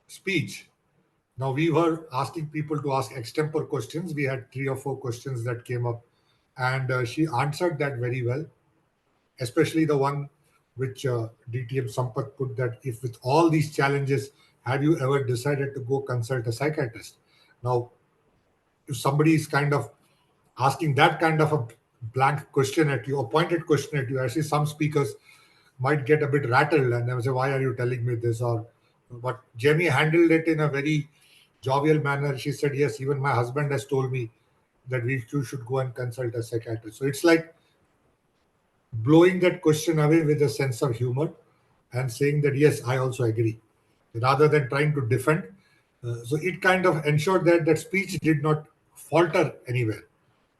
speech. Now, we were asking people to ask extempore questions. We had 3 or 4 questions that came up, and she answered that very well, especially the one which DTM Sampath put, that if with all these challenges, have you ever decided to go consult a psychiatrist? Now, if somebody is kind of asking that kind of a blank question at you, a pointed question at you, actually some speakers might get a bit rattled and they will say, why are you telling me this? But Jamie handled it in a very jovial manner. She said, yes, even my husband has told me that you should go and consult a psychiatrist. So it's like blowing that question away with a sense of humor and saying that, yes, I also agree, rather than trying to defend. So it kind of ensured that that speech did not falter anywhere.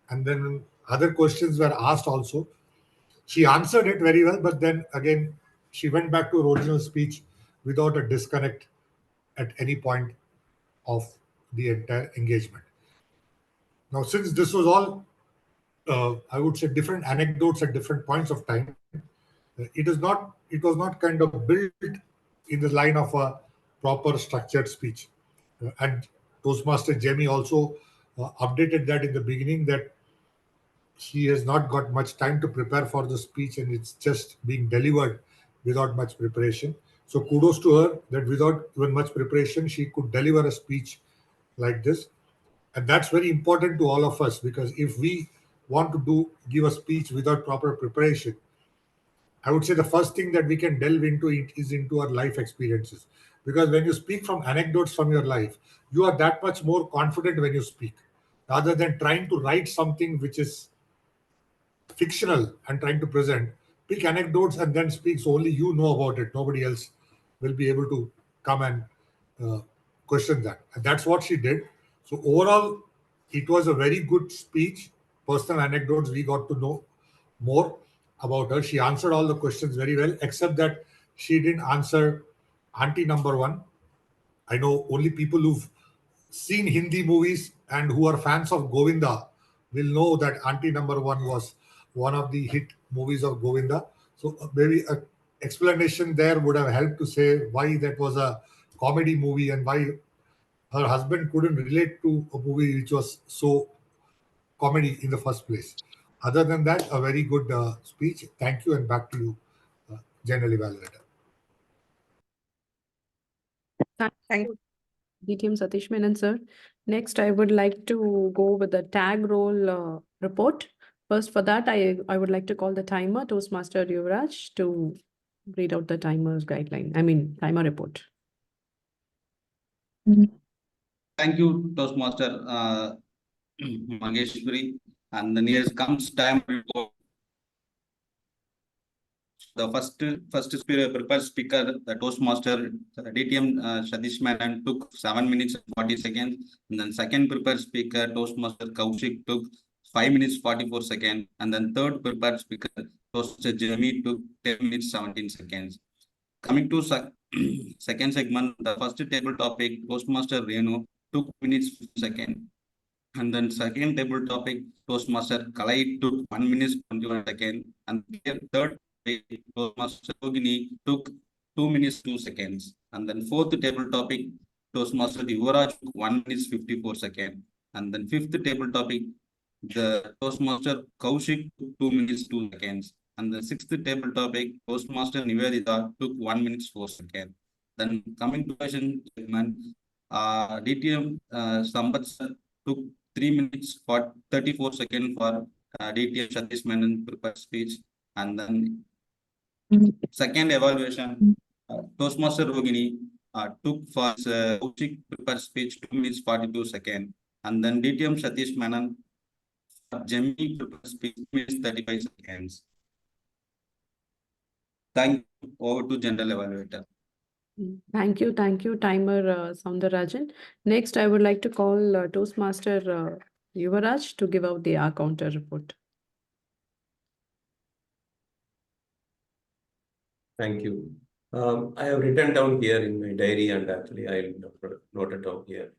And then other questions were asked also. She answered it very well, but then again, she went back to original speech without a disconnect at any point of the entire engagement. Now, since this was all, I would say, different anecdotes at different points of time, it was not kind of built in the line of a proper structured speech. And Toastmaster Jamie also updated that in the beginning, that she has not got much time to prepare for the speech and it's just being delivered without much preparation. So kudos to her that without even much preparation, she could deliver a speech like this. And that's very important to all of us, because if we want to give a speech without proper preparation, I would say the first thing that we can delve into it is into our life experiences. Because when you speak from anecdotes from your life, you are that much more confident when you speak, rather than trying to write something which is fictional and trying to present. Pick anecdotes and then speak, so only you know about it. Nobody else will be able to come and question that. And that's what she did. So overall, it was a very good speech. Personal anecdotes, we got to know more about her. She answered all the questions very well, except that she didn't answer auntie number 1. I know only people who've seen Hindi movies and who are fans of Govinda will know that Auntie Number 1 was one of the hit movies of Govinda. So maybe an explanation there would have helped to say why that was a comedy movie and why her husband couldn't relate to a movie which was so comedy in the first place. Other than that, a very good speech. Thank you, and back to you, General Evaluator. Thank you, DTM Satish Menon, sir. Next, I would like to go with the tag roll report. First, for that, I would like to call the timer, Toastmaster Yuvraj, to read out the timer's timer report. Thank you, Toastmaster Maheshwari. And then here comes time report. The first prepared speaker, the Toastmaster DTM Satish Menon, took 7 minutes and 40 seconds. And then second prepared speaker, Toastmaster Kaushik, took 5 minutes 44 seconds. And then third prepared speaker, Toastmaster Jeremy, took 10 minutes 17 seconds. Coming to second segment, the first table topic, Toastmaster Renu, 2 minutes 50 seconds. And then second table topic, Toastmaster Kalai took 1 minute 21 seconds. And third topic, Toastmaster Yogini took 2 minutes 2 seconds. And then fourth table topic, Toastmaster Yuvraj took 1 minute 54 seconds. And then fifth table topic, the Toastmaster Kaushik took 2 minutes 2 seconds. And the sixth table topic, Toastmaster Nivedita took 1 minute 4 seconds. Then coming to question segment, DTM Sambat took 3 minutes for 34 seconds for DTM Satish Menon prepared speech. And then second evaluation, Toastmaster Rogini took for Kaushik prepared speech 2 minutes 42 seconds. And then DTM Satish Menon Jemmy prepared speech 2 minutes 35 seconds. Thank you. Over to general evaluator. Thank you, timer Soundarajan. Next, I would like to call Toastmaster Yuvraj to give out the R counter report. Thank you. I have written down here in my diary, and actually I noted down here.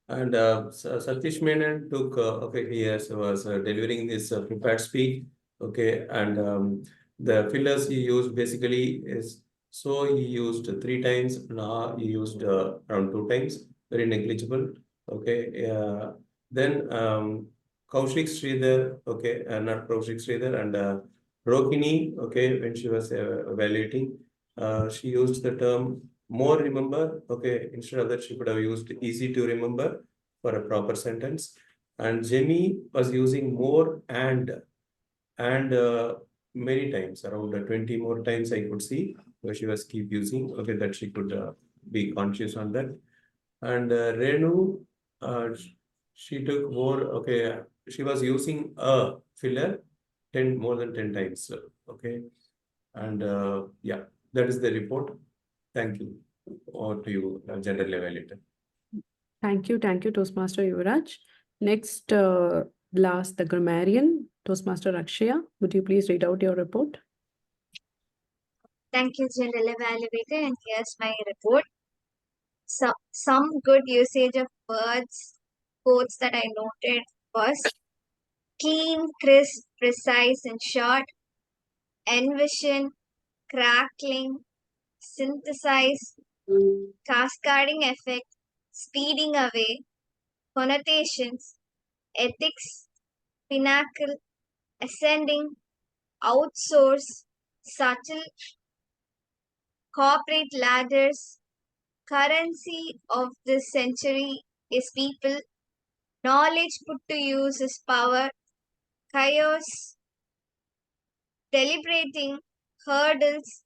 And Satish Menon took, was delivering this prepared speech, okay, and the fillers he used basically is, so he used 3 times, now he used around 2 times, very negligible, okay. Then Kaushik Sridhar, okay, not Kaushik Sridhar, and Rokini, okay, when she was evaluating, she used the term more remember, okay, instead of that she could have used easy to remember for a proper sentence. And Jenny was using more and many times, around 20 more times I could see, where she was keep using, okay, that she could be conscious on that. And Renu, she took more, okay, she was using a filler more than 10 times, okay. And yeah, that is the report. Thank you. Over to you, general evaluator. Thank you, Toastmaster Yuvraj. Next, last, the grammarian, Toastmaster Akshaya. Would you please read out your report? Thank you, General Evaluator, and here's my report. So, some good usage of words, quotes that I noted was clean, crisp, precise, and short, envision, crackling, synthesize, cascading effect, speeding away, connotations, ethics, pinnacle, ascending, outsource, subtle, corporate ladders, currency of this century is people, knowledge put to use is power, chaos, deliberating, hurdles,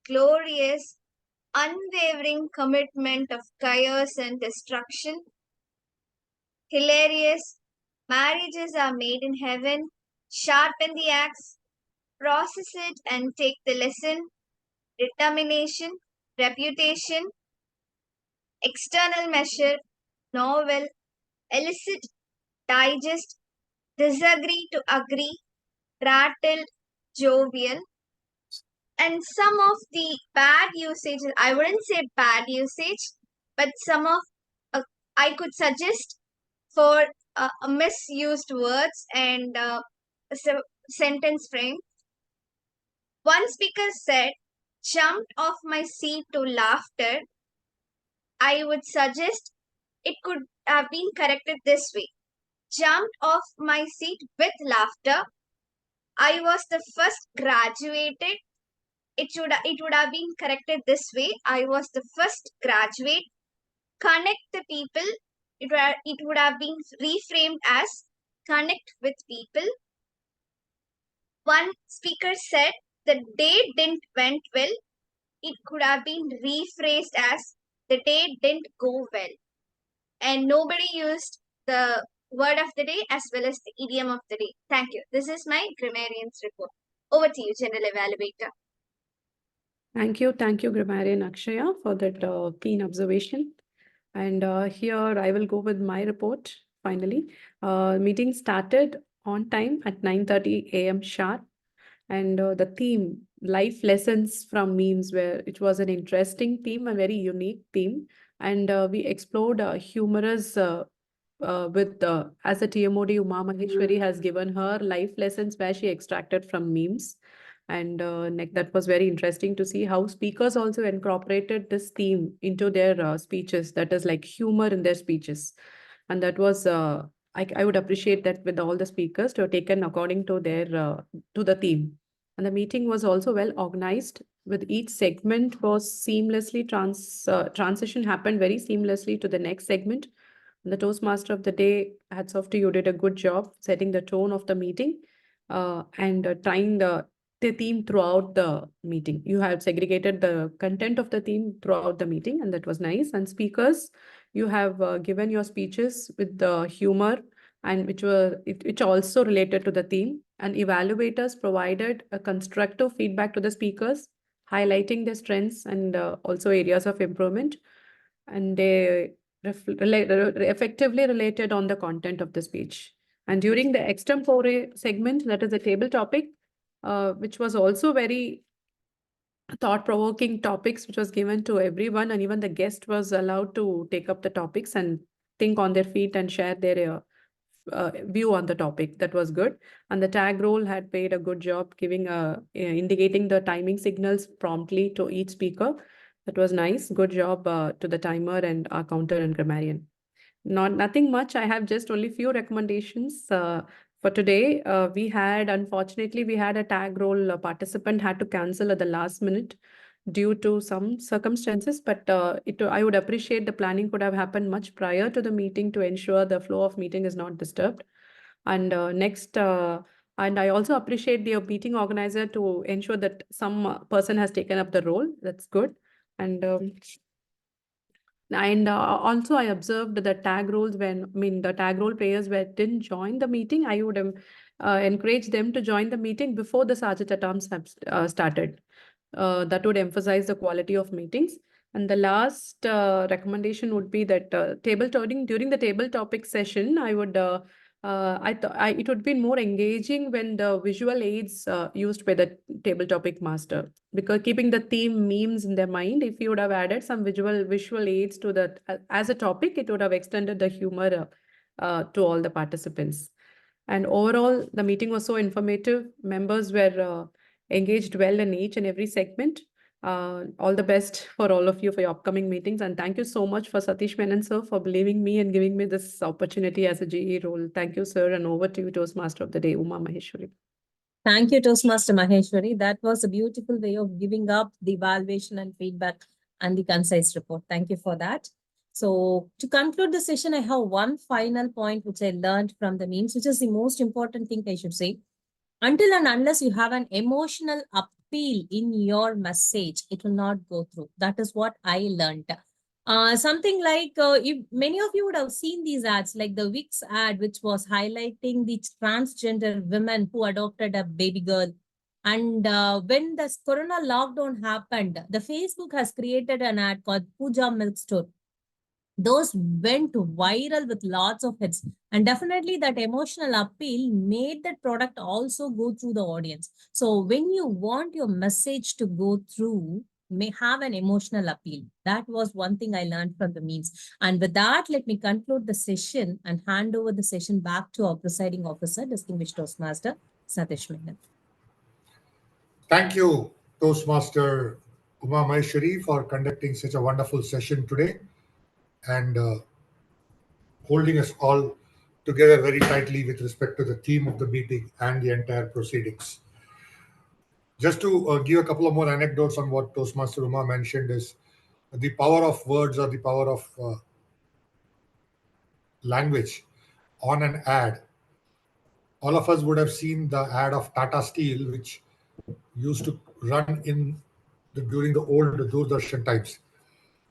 glorious, unwavering commitment of chaos and destruction, hilarious, marriages are made in heaven, sharpen the axe, process it and take the lesson, determination, reputation, external measure, novel, elicit, digest, disagree to agree, rattle, jovial. And some of the bad usage, I wouldn't say bad usage, but some of I could suggest for misused words and sentence frame. One speaker said, jumped off my seat to laughter. I would suggest it could have been corrected this way. Jumped off my seat with laughter. I was the first graduated. It would have been corrected this way. I was the first graduate. Connect the people. It would have been reframed as connect with people. One speaker said the day didn't went well. It could have been rephrased as the day didn't go well. And nobody used the word of the day as well as the idiom of the day. Thank you. This is my grammarian's report. Over to you, General Evaluator. Thank you, Grammarian Akshaya, for that keen observation. And here I will go with my report finally. Meeting started on time at 9:30 a.m. sharp. And the theme, life lessons from memes, where it was an interesting theme, a very unique theme. And we explored humorous with as a TMOD, Uma Maheshwari has given her life lessons where she extracted from memes. And that was very interesting to see how speakers also incorporated this theme into their speeches, that is like humor in their speeches. And that was I would appreciate that with all the speakers to have taken according to their to the theme. And the meeting was also well organized, with each segment was seamlessly transition happened very seamlessly to the next segment. And the Toastmaster of the day, hats off to you, did a good job setting the tone of the meeting and tying the theme throughout the meeting. You have segregated the content of the theme throughout the meeting, and that was nice. And speakers, you have given your speeches with the humor, and which also related to the theme. And evaluators provided a constructive feedback to the speakers, highlighting their strengths and also areas of improvement. And they effectively related on the content of the speech. And during the extempore segment, that is a table topic, which was also very thought-provoking topics, which was given to everyone, and even the guest was allowed to take up the topics and think on their feet and share their view on the topic. That was good. And the tag role had played a good job giving indicating the timing signals promptly to each speaker. That was nice. Good job to the timer and our counter and grammarian. Nothing much. I have just only few recommendations for today. Unfortunately, we had a tag role participant had to cancel at the last minute due to some circumstances, but I would appreciate the planning could have happened much prior to the meeting to ensure the flow of meeting is not disturbed. And and I also appreciate the meeting organizer to ensure that some person has taken up the role. That's good. And also, I observed the tag roles the tag role players didn't join the meeting. I would encourage them to join the meeting before the Sajid attempts have started. That would emphasize the quality of meetings. And the last recommendation would be that during the table topic session, I would it would be more engaging when the visual aids used by the table topic master, because keeping the theme memes in their mind, if you would have added some visual aids to that as a topic, it would have extended the humor to all the participants. And overall, the meeting was so informative. Members were engaged well in each and every segment. All the best for all of you for your upcoming meetings. And thank you so much for Satish Menon, sir, for believing me and giving me this opportunity as a GE role. Thank you, sir. And over to you, Toastmaster of the Day, Uma Maheshwari. Thank you, Toastmaster Maheshwari. That was a beautiful way of giving up the evaluation and feedback and the concise report. Thank you for that. So to conclude the session, I have one final point which I learned from the memes, which is the most important thing I should say. Until and unless you have an emotional appeal in your message, it will not go through. That is what I learned. Something like if many of you would have seen these ads, like the Wix ad, which was highlighting the transgender women who adopted a baby girl. And when the Corona lockdown happened, the Facebook has created an ad called Puja Milk Store. Those went viral with lots of hits, and definitely that emotional appeal made that product also go through the audience. So when you want your message to go through, may have an emotional appeal. That was one thing I learned from the memes. And with that, let me conclude the session and hand over the session back to our presiding officer, distinguished Toastmaster Satish Menon. Thank you, Toastmaster Uma Maheshwari, for conducting such a wonderful session today and holding us all together very tightly with respect to the theme of the meeting and the entire proceedings. Just to give a couple of more anecdotes on what Toastmaster Uma mentioned is the power of words or the power of language on an ad. All of us would have seen the ad of Tata Steel, which used to run during the old Doordarshan times.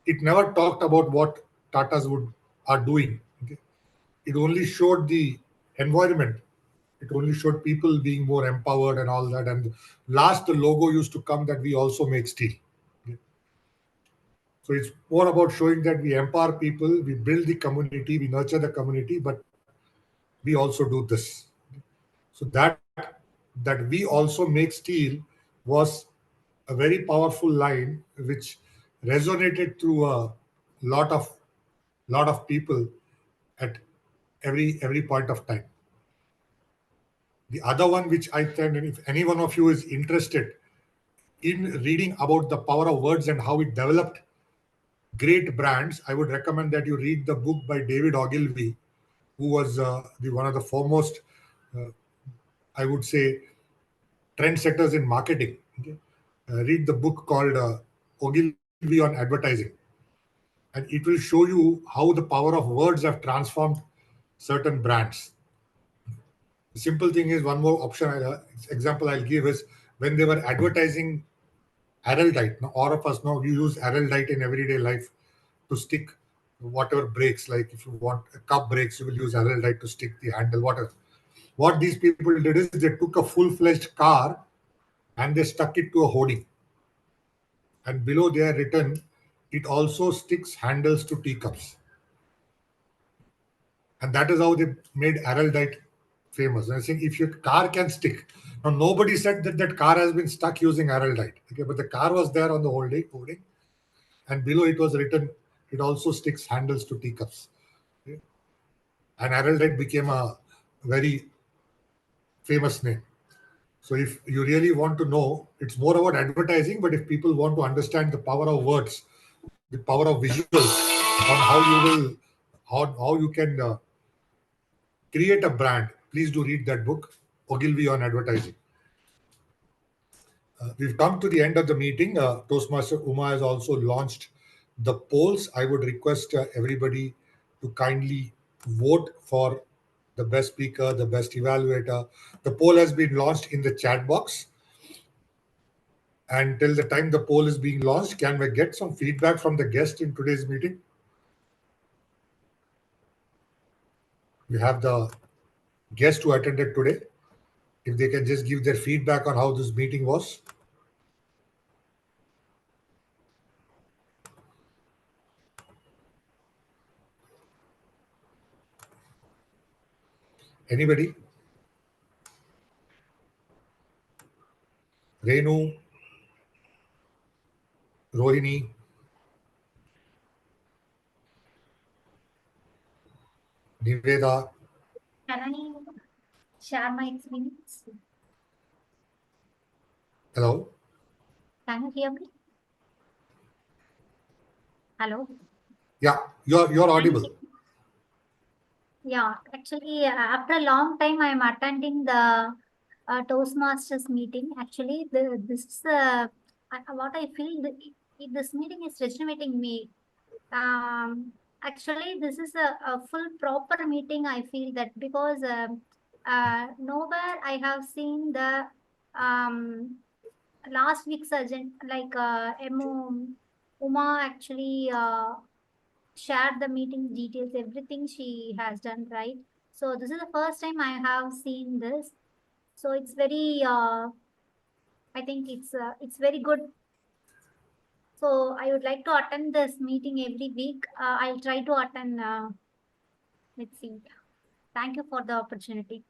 It never talked about what Tatas are doing. Okay? It only showed the environment. It only showed people being more empowered and all that. And last, the logo used to come that we also make steel. Okay? So it's more about showing that we empower people, we build the community, we nurture the community, but we also do this. So that that we also make steel was a very powerful line which resonated through a lot of people at every point of time. The other one which I think, and if any one of you is interested in reading about the power of words and how it developed great brands, I would recommend that you read the book by David Ogilvy, who was one of the foremost, I would say, trendsetters in marketing. Okay? Read the book called Ogilvy on Advertising, and it will show you how the power of words have transformed certain brands. The simple thing is, one more option, example I'll give is when they were advertising Araldite. Now, all of us know you use Araldite in everyday life to stick whatever breaks. Like if you want a cup breaks, you will use Araldite to stick the handle, whatever. What these people did is they took a full-fledged car and they stuck it to a hoarding. And below they are written, it also sticks handles to teacups. And that is how they made Araldite famous. And I think if your car can stick, now nobody said that that car has been stuck using Araldite. Okay, but the car was there on the holding, and below it was written, it also sticks handles to teacups. Okay? And Araldite became a very famous name. So if you really want to know, it's more about advertising, but if people want to understand the power of words, the power of visuals, on how you will, how you can create a brand, please do read that book, Ogilvy on Advertising. We've come to the end of the meeting. Toastmaster Uma has also launched the polls. I would request everybody to kindly vote for the best speaker, the best evaluator. The poll has been launched in the chat box. And till the time the poll is being launched, can we get some feedback from the guest in today's meeting? We have the guests who attended today. If they can just give their feedback on how this meeting was. Anybody? Renu, Rohini, Niveda. Can I share my experience? Hello? Can you hear me? Hello? Yeah, you're audible. Yeah, actually, after a long time, I'm attending the Toastmasters meeting. Actually, this is what I feel. This meeting is rejuvenating me. Actually, this is a full proper meeting. I feel that because nowhere I have seen the last week's agenda, like Uma actually shared the meeting details, everything she has done, right? So this is the first time I have seen this. So it's very, I think it's very good. So I would like to attend this meeting every week. I'll try to attend. Let's see. Thank you for the opportunity.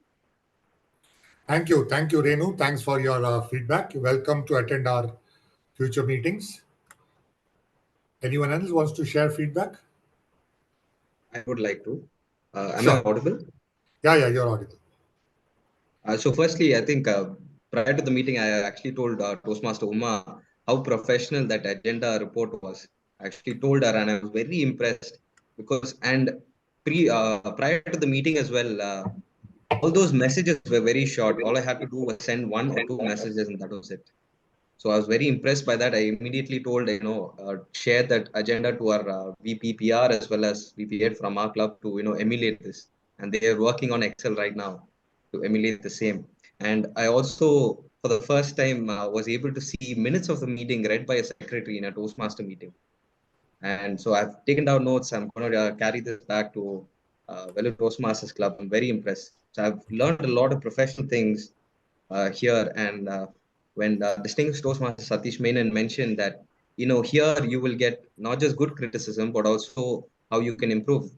Thank you, Renu. Thanks for your feedback. You're welcome to attend our future meetings. Anyone else wants to share feedback? I would like to. Am Sure. I audible? Yeah, you're audible. So firstly, I think prior to the meeting, I actually told Toastmaster Uma how professional that agenda report was. I actually told her, and I was very impressed because, and prior to the meeting as well, all those messages were very short. All I had to do was send 1 or 2 messages, and that was it. So I was very impressed by that. I immediately told, share that agenda to our VPPR as well as VP8 from our club to, emulate this. And they are working on Excel right now to emulate the same. And I also, for the first time, was able to see minutes of the meeting read by a secretary in a Toastmaster meeting. And so I've taken down notes. I'm going to carry this back to Velu Toastmasters Club. I'm very impressed. So I've learned a lot of professional things here. And when distinguished Toastmaster Satish Menon mentioned that, here you will get not just good criticism, but also how you can improve.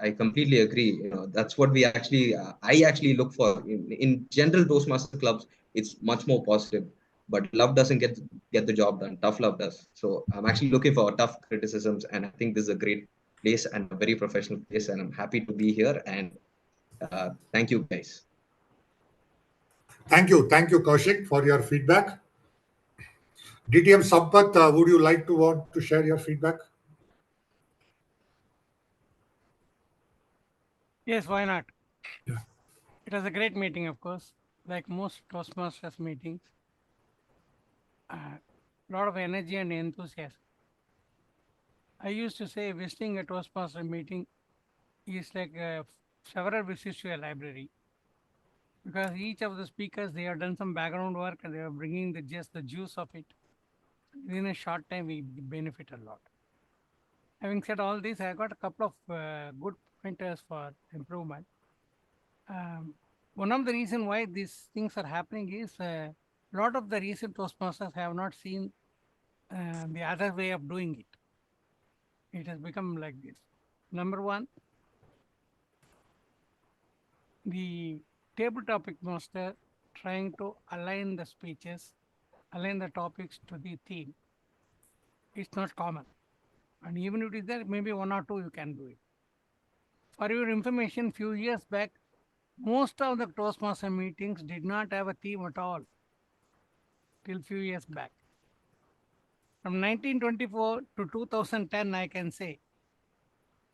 I completely agree. That's what we actually, I actually look for in general Toastmaster clubs. It's much more positive, but love doesn't get the job done. Tough love does. So I'm actually looking for tough criticisms, and I think this is a great place and a very professional place, and I'm happy to be here. And thank you, guys. Thank you, Kaushik, for your feedback. DTM Sampath, would you like to want to share your feedback? Yes, why not? Yeah. It was a great meeting, of course, like most Toastmasters meetings. A lot of energy and enthusiasm. I used to say visiting a Toastmaster meeting is like several visits to a library, because each of the speakers, they have done some background work and they are bringing just the juice of it. Within a short time, we benefit a lot. Having said all this, I got a couple of good pointers for improvement. One of the reasons why these things are happening is a lot of the recent Toastmasters have not seen the other way of doing it. It has become like this. Number one, the table topic master trying to align the speeches, align the topics to the theme. It's not common. And even if it is there, maybe one or two you can do it. For your information, few years back, most of the Toastmaster meetings did not have a theme at all till few years back. From 1924 to 2010, I can say,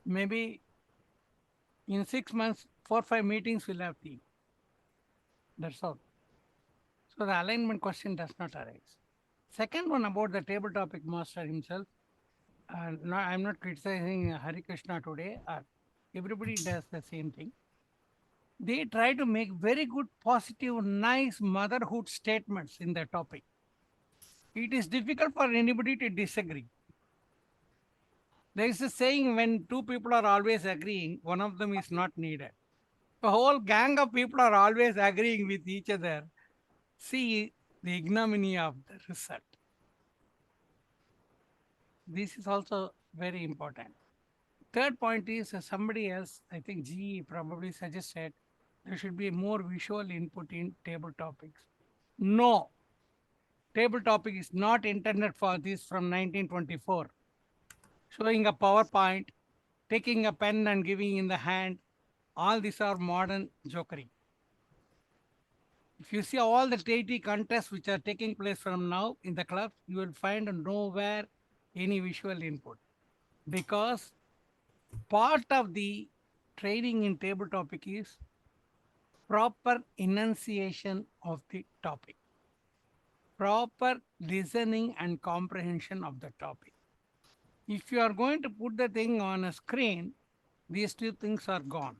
maybe in 6 months, 4 or 5 meetings will have theme. That's all. So the alignment question does not arise. Second one about the table topic master himself. No, I'm not criticizing Hari Krishna today. Everybody does the same thing. They try to make very good, positive, nice motherhood statements in the topic. It is difficult for anybody to disagree. There is a saying, when two people are always agreeing, one of them is not needed. The whole gang of people are always agreeing with each other. See the ignominy of the result. This is also very important. Third point is somebody else, I think GE probably suggested there should be more visual input in table topics. No, table topic is not intended for this from 1924. Showing a PowerPoint, taking a pen and giving in the hand, all these are modern jokery. If you see all the TT contests which are taking place from now in the clubs, you will find nowhere any visual input, because part of the training in table topic is proper enunciation of the topic, proper listening and comprehension of the topic. If you are going to put the thing on a screen, these two things are gone.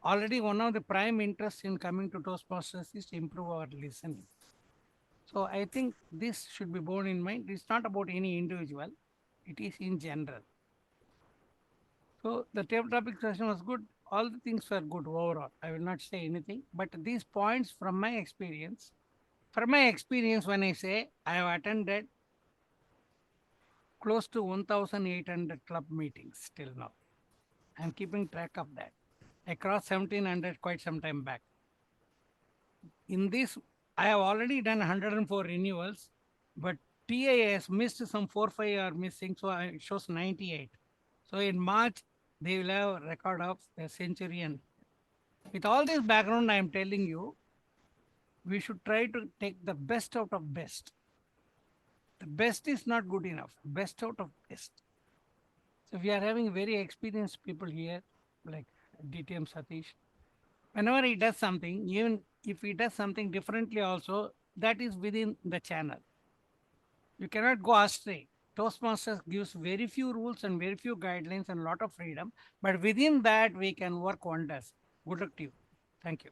Already one of the prime interests in coming to Toastmasters is to improve our listening. So I think this should be borne in mind. It's not about any individual, it is in general. So the table topic session was good. All the things were good overall. I will not say anything, but these points from my experience, when I say I have attended close to 1,800 club meetings till now. I'm keeping track of that. I crossed 1,700 quite some time back. In this, I have already done 104 renewals, but TA has missed some 4, 5 are missing, so it shows 98. So in March, they will have a record of a century. And with all this background, I am telling you, we should try to take the best out of best. The best is not good enough. Best out of best. So we are having very experienced people here, like DTM Satish. Whenever he does something, even if he does something differently also, that is within the channel. You cannot go astray. Toastmasters gives very few rules and very few guidelines and a lot of freedom, but within that we can work wonders. Good luck to you. Thank you.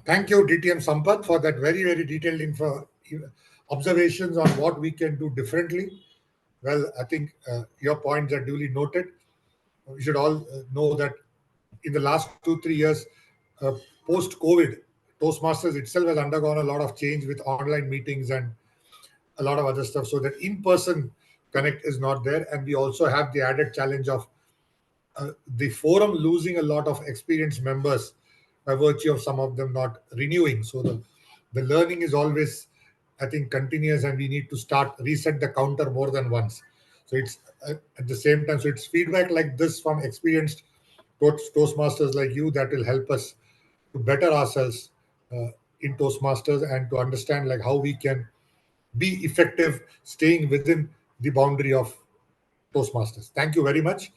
Thank you, DTM Sampath, for that very, very detailed observations on what we can do differently. Well, I think your points are duly noted. We should all know that in the last 2-3 years, post-COVID, Toastmasters itself has undergone a lot of change with online meetings and a lot of other stuff. So that in-person connect is not there. And we also have the added challenge of the forum losing a lot of experienced members by virtue of some of them not renewing. So the learning is always, I think, continuous, and we need to reset the counter more than once. So it's at the same time, so it's feedback like this from experienced Toastmasters like you that will help us to better ourselves in Toastmasters and to understand like how we can be effective staying within the boundary of Toastmasters. Thank you very much.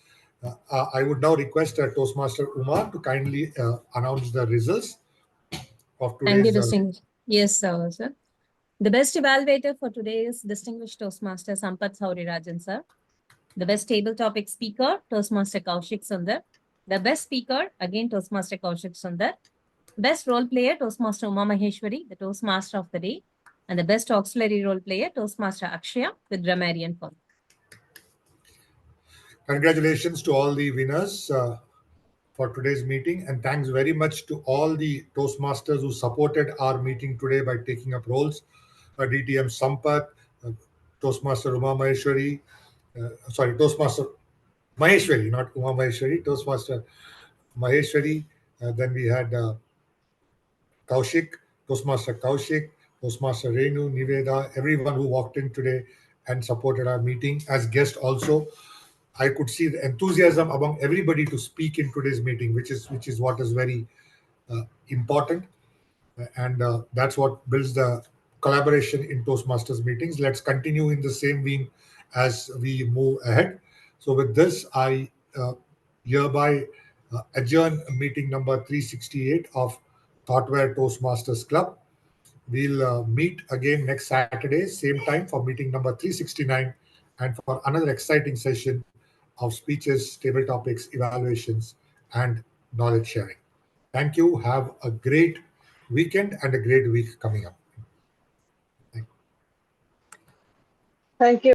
I would now request Toastmaster Uma to kindly announce the results of Thank you, today's. Yes, sir. The best evaluator for today is Distinguished Toastmaster Sampath Saurirajan, sir. The best table topic speaker, Toastmaster Kaushik Sundar. The best speaker, again, Toastmaster Kaushik Sundar. Best role player, Toastmaster Uma Maheshwari, the Toastmaster of the day. And the best auxiliary role player, Toastmaster Akshaya with grammarian form. Congratulations to all the winners for today's meeting, and thanks very much to all the Toastmasters who supported our meeting today by taking up roles. DTM Sampath, Toastmaster Uma Maheshwari, Toastmaster Maheshwari, not Uma Maheshwari, Toastmaster Maheshwari. Then we had Kaushik, Toastmaster Kaushik, Toastmaster Renu, Niveda, everyone who walked in today and supported our meeting as guest also. I could see the enthusiasm among everybody to speak in today's meeting, which is what is very important, and that's what builds the collaboration in Toastmasters meetings. Let's continue in the same vein as we move ahead. So with this, I hereby adjourn meeting number 368 of Thoughtware Toastmasters Club. We'll meet again next Saturday, same time, for meeting number 369 and for another exciting session of speeches, table topics, evaluations, and knowledge sharing. Thank you. Have a great weekend and a great week coming up. Thank you.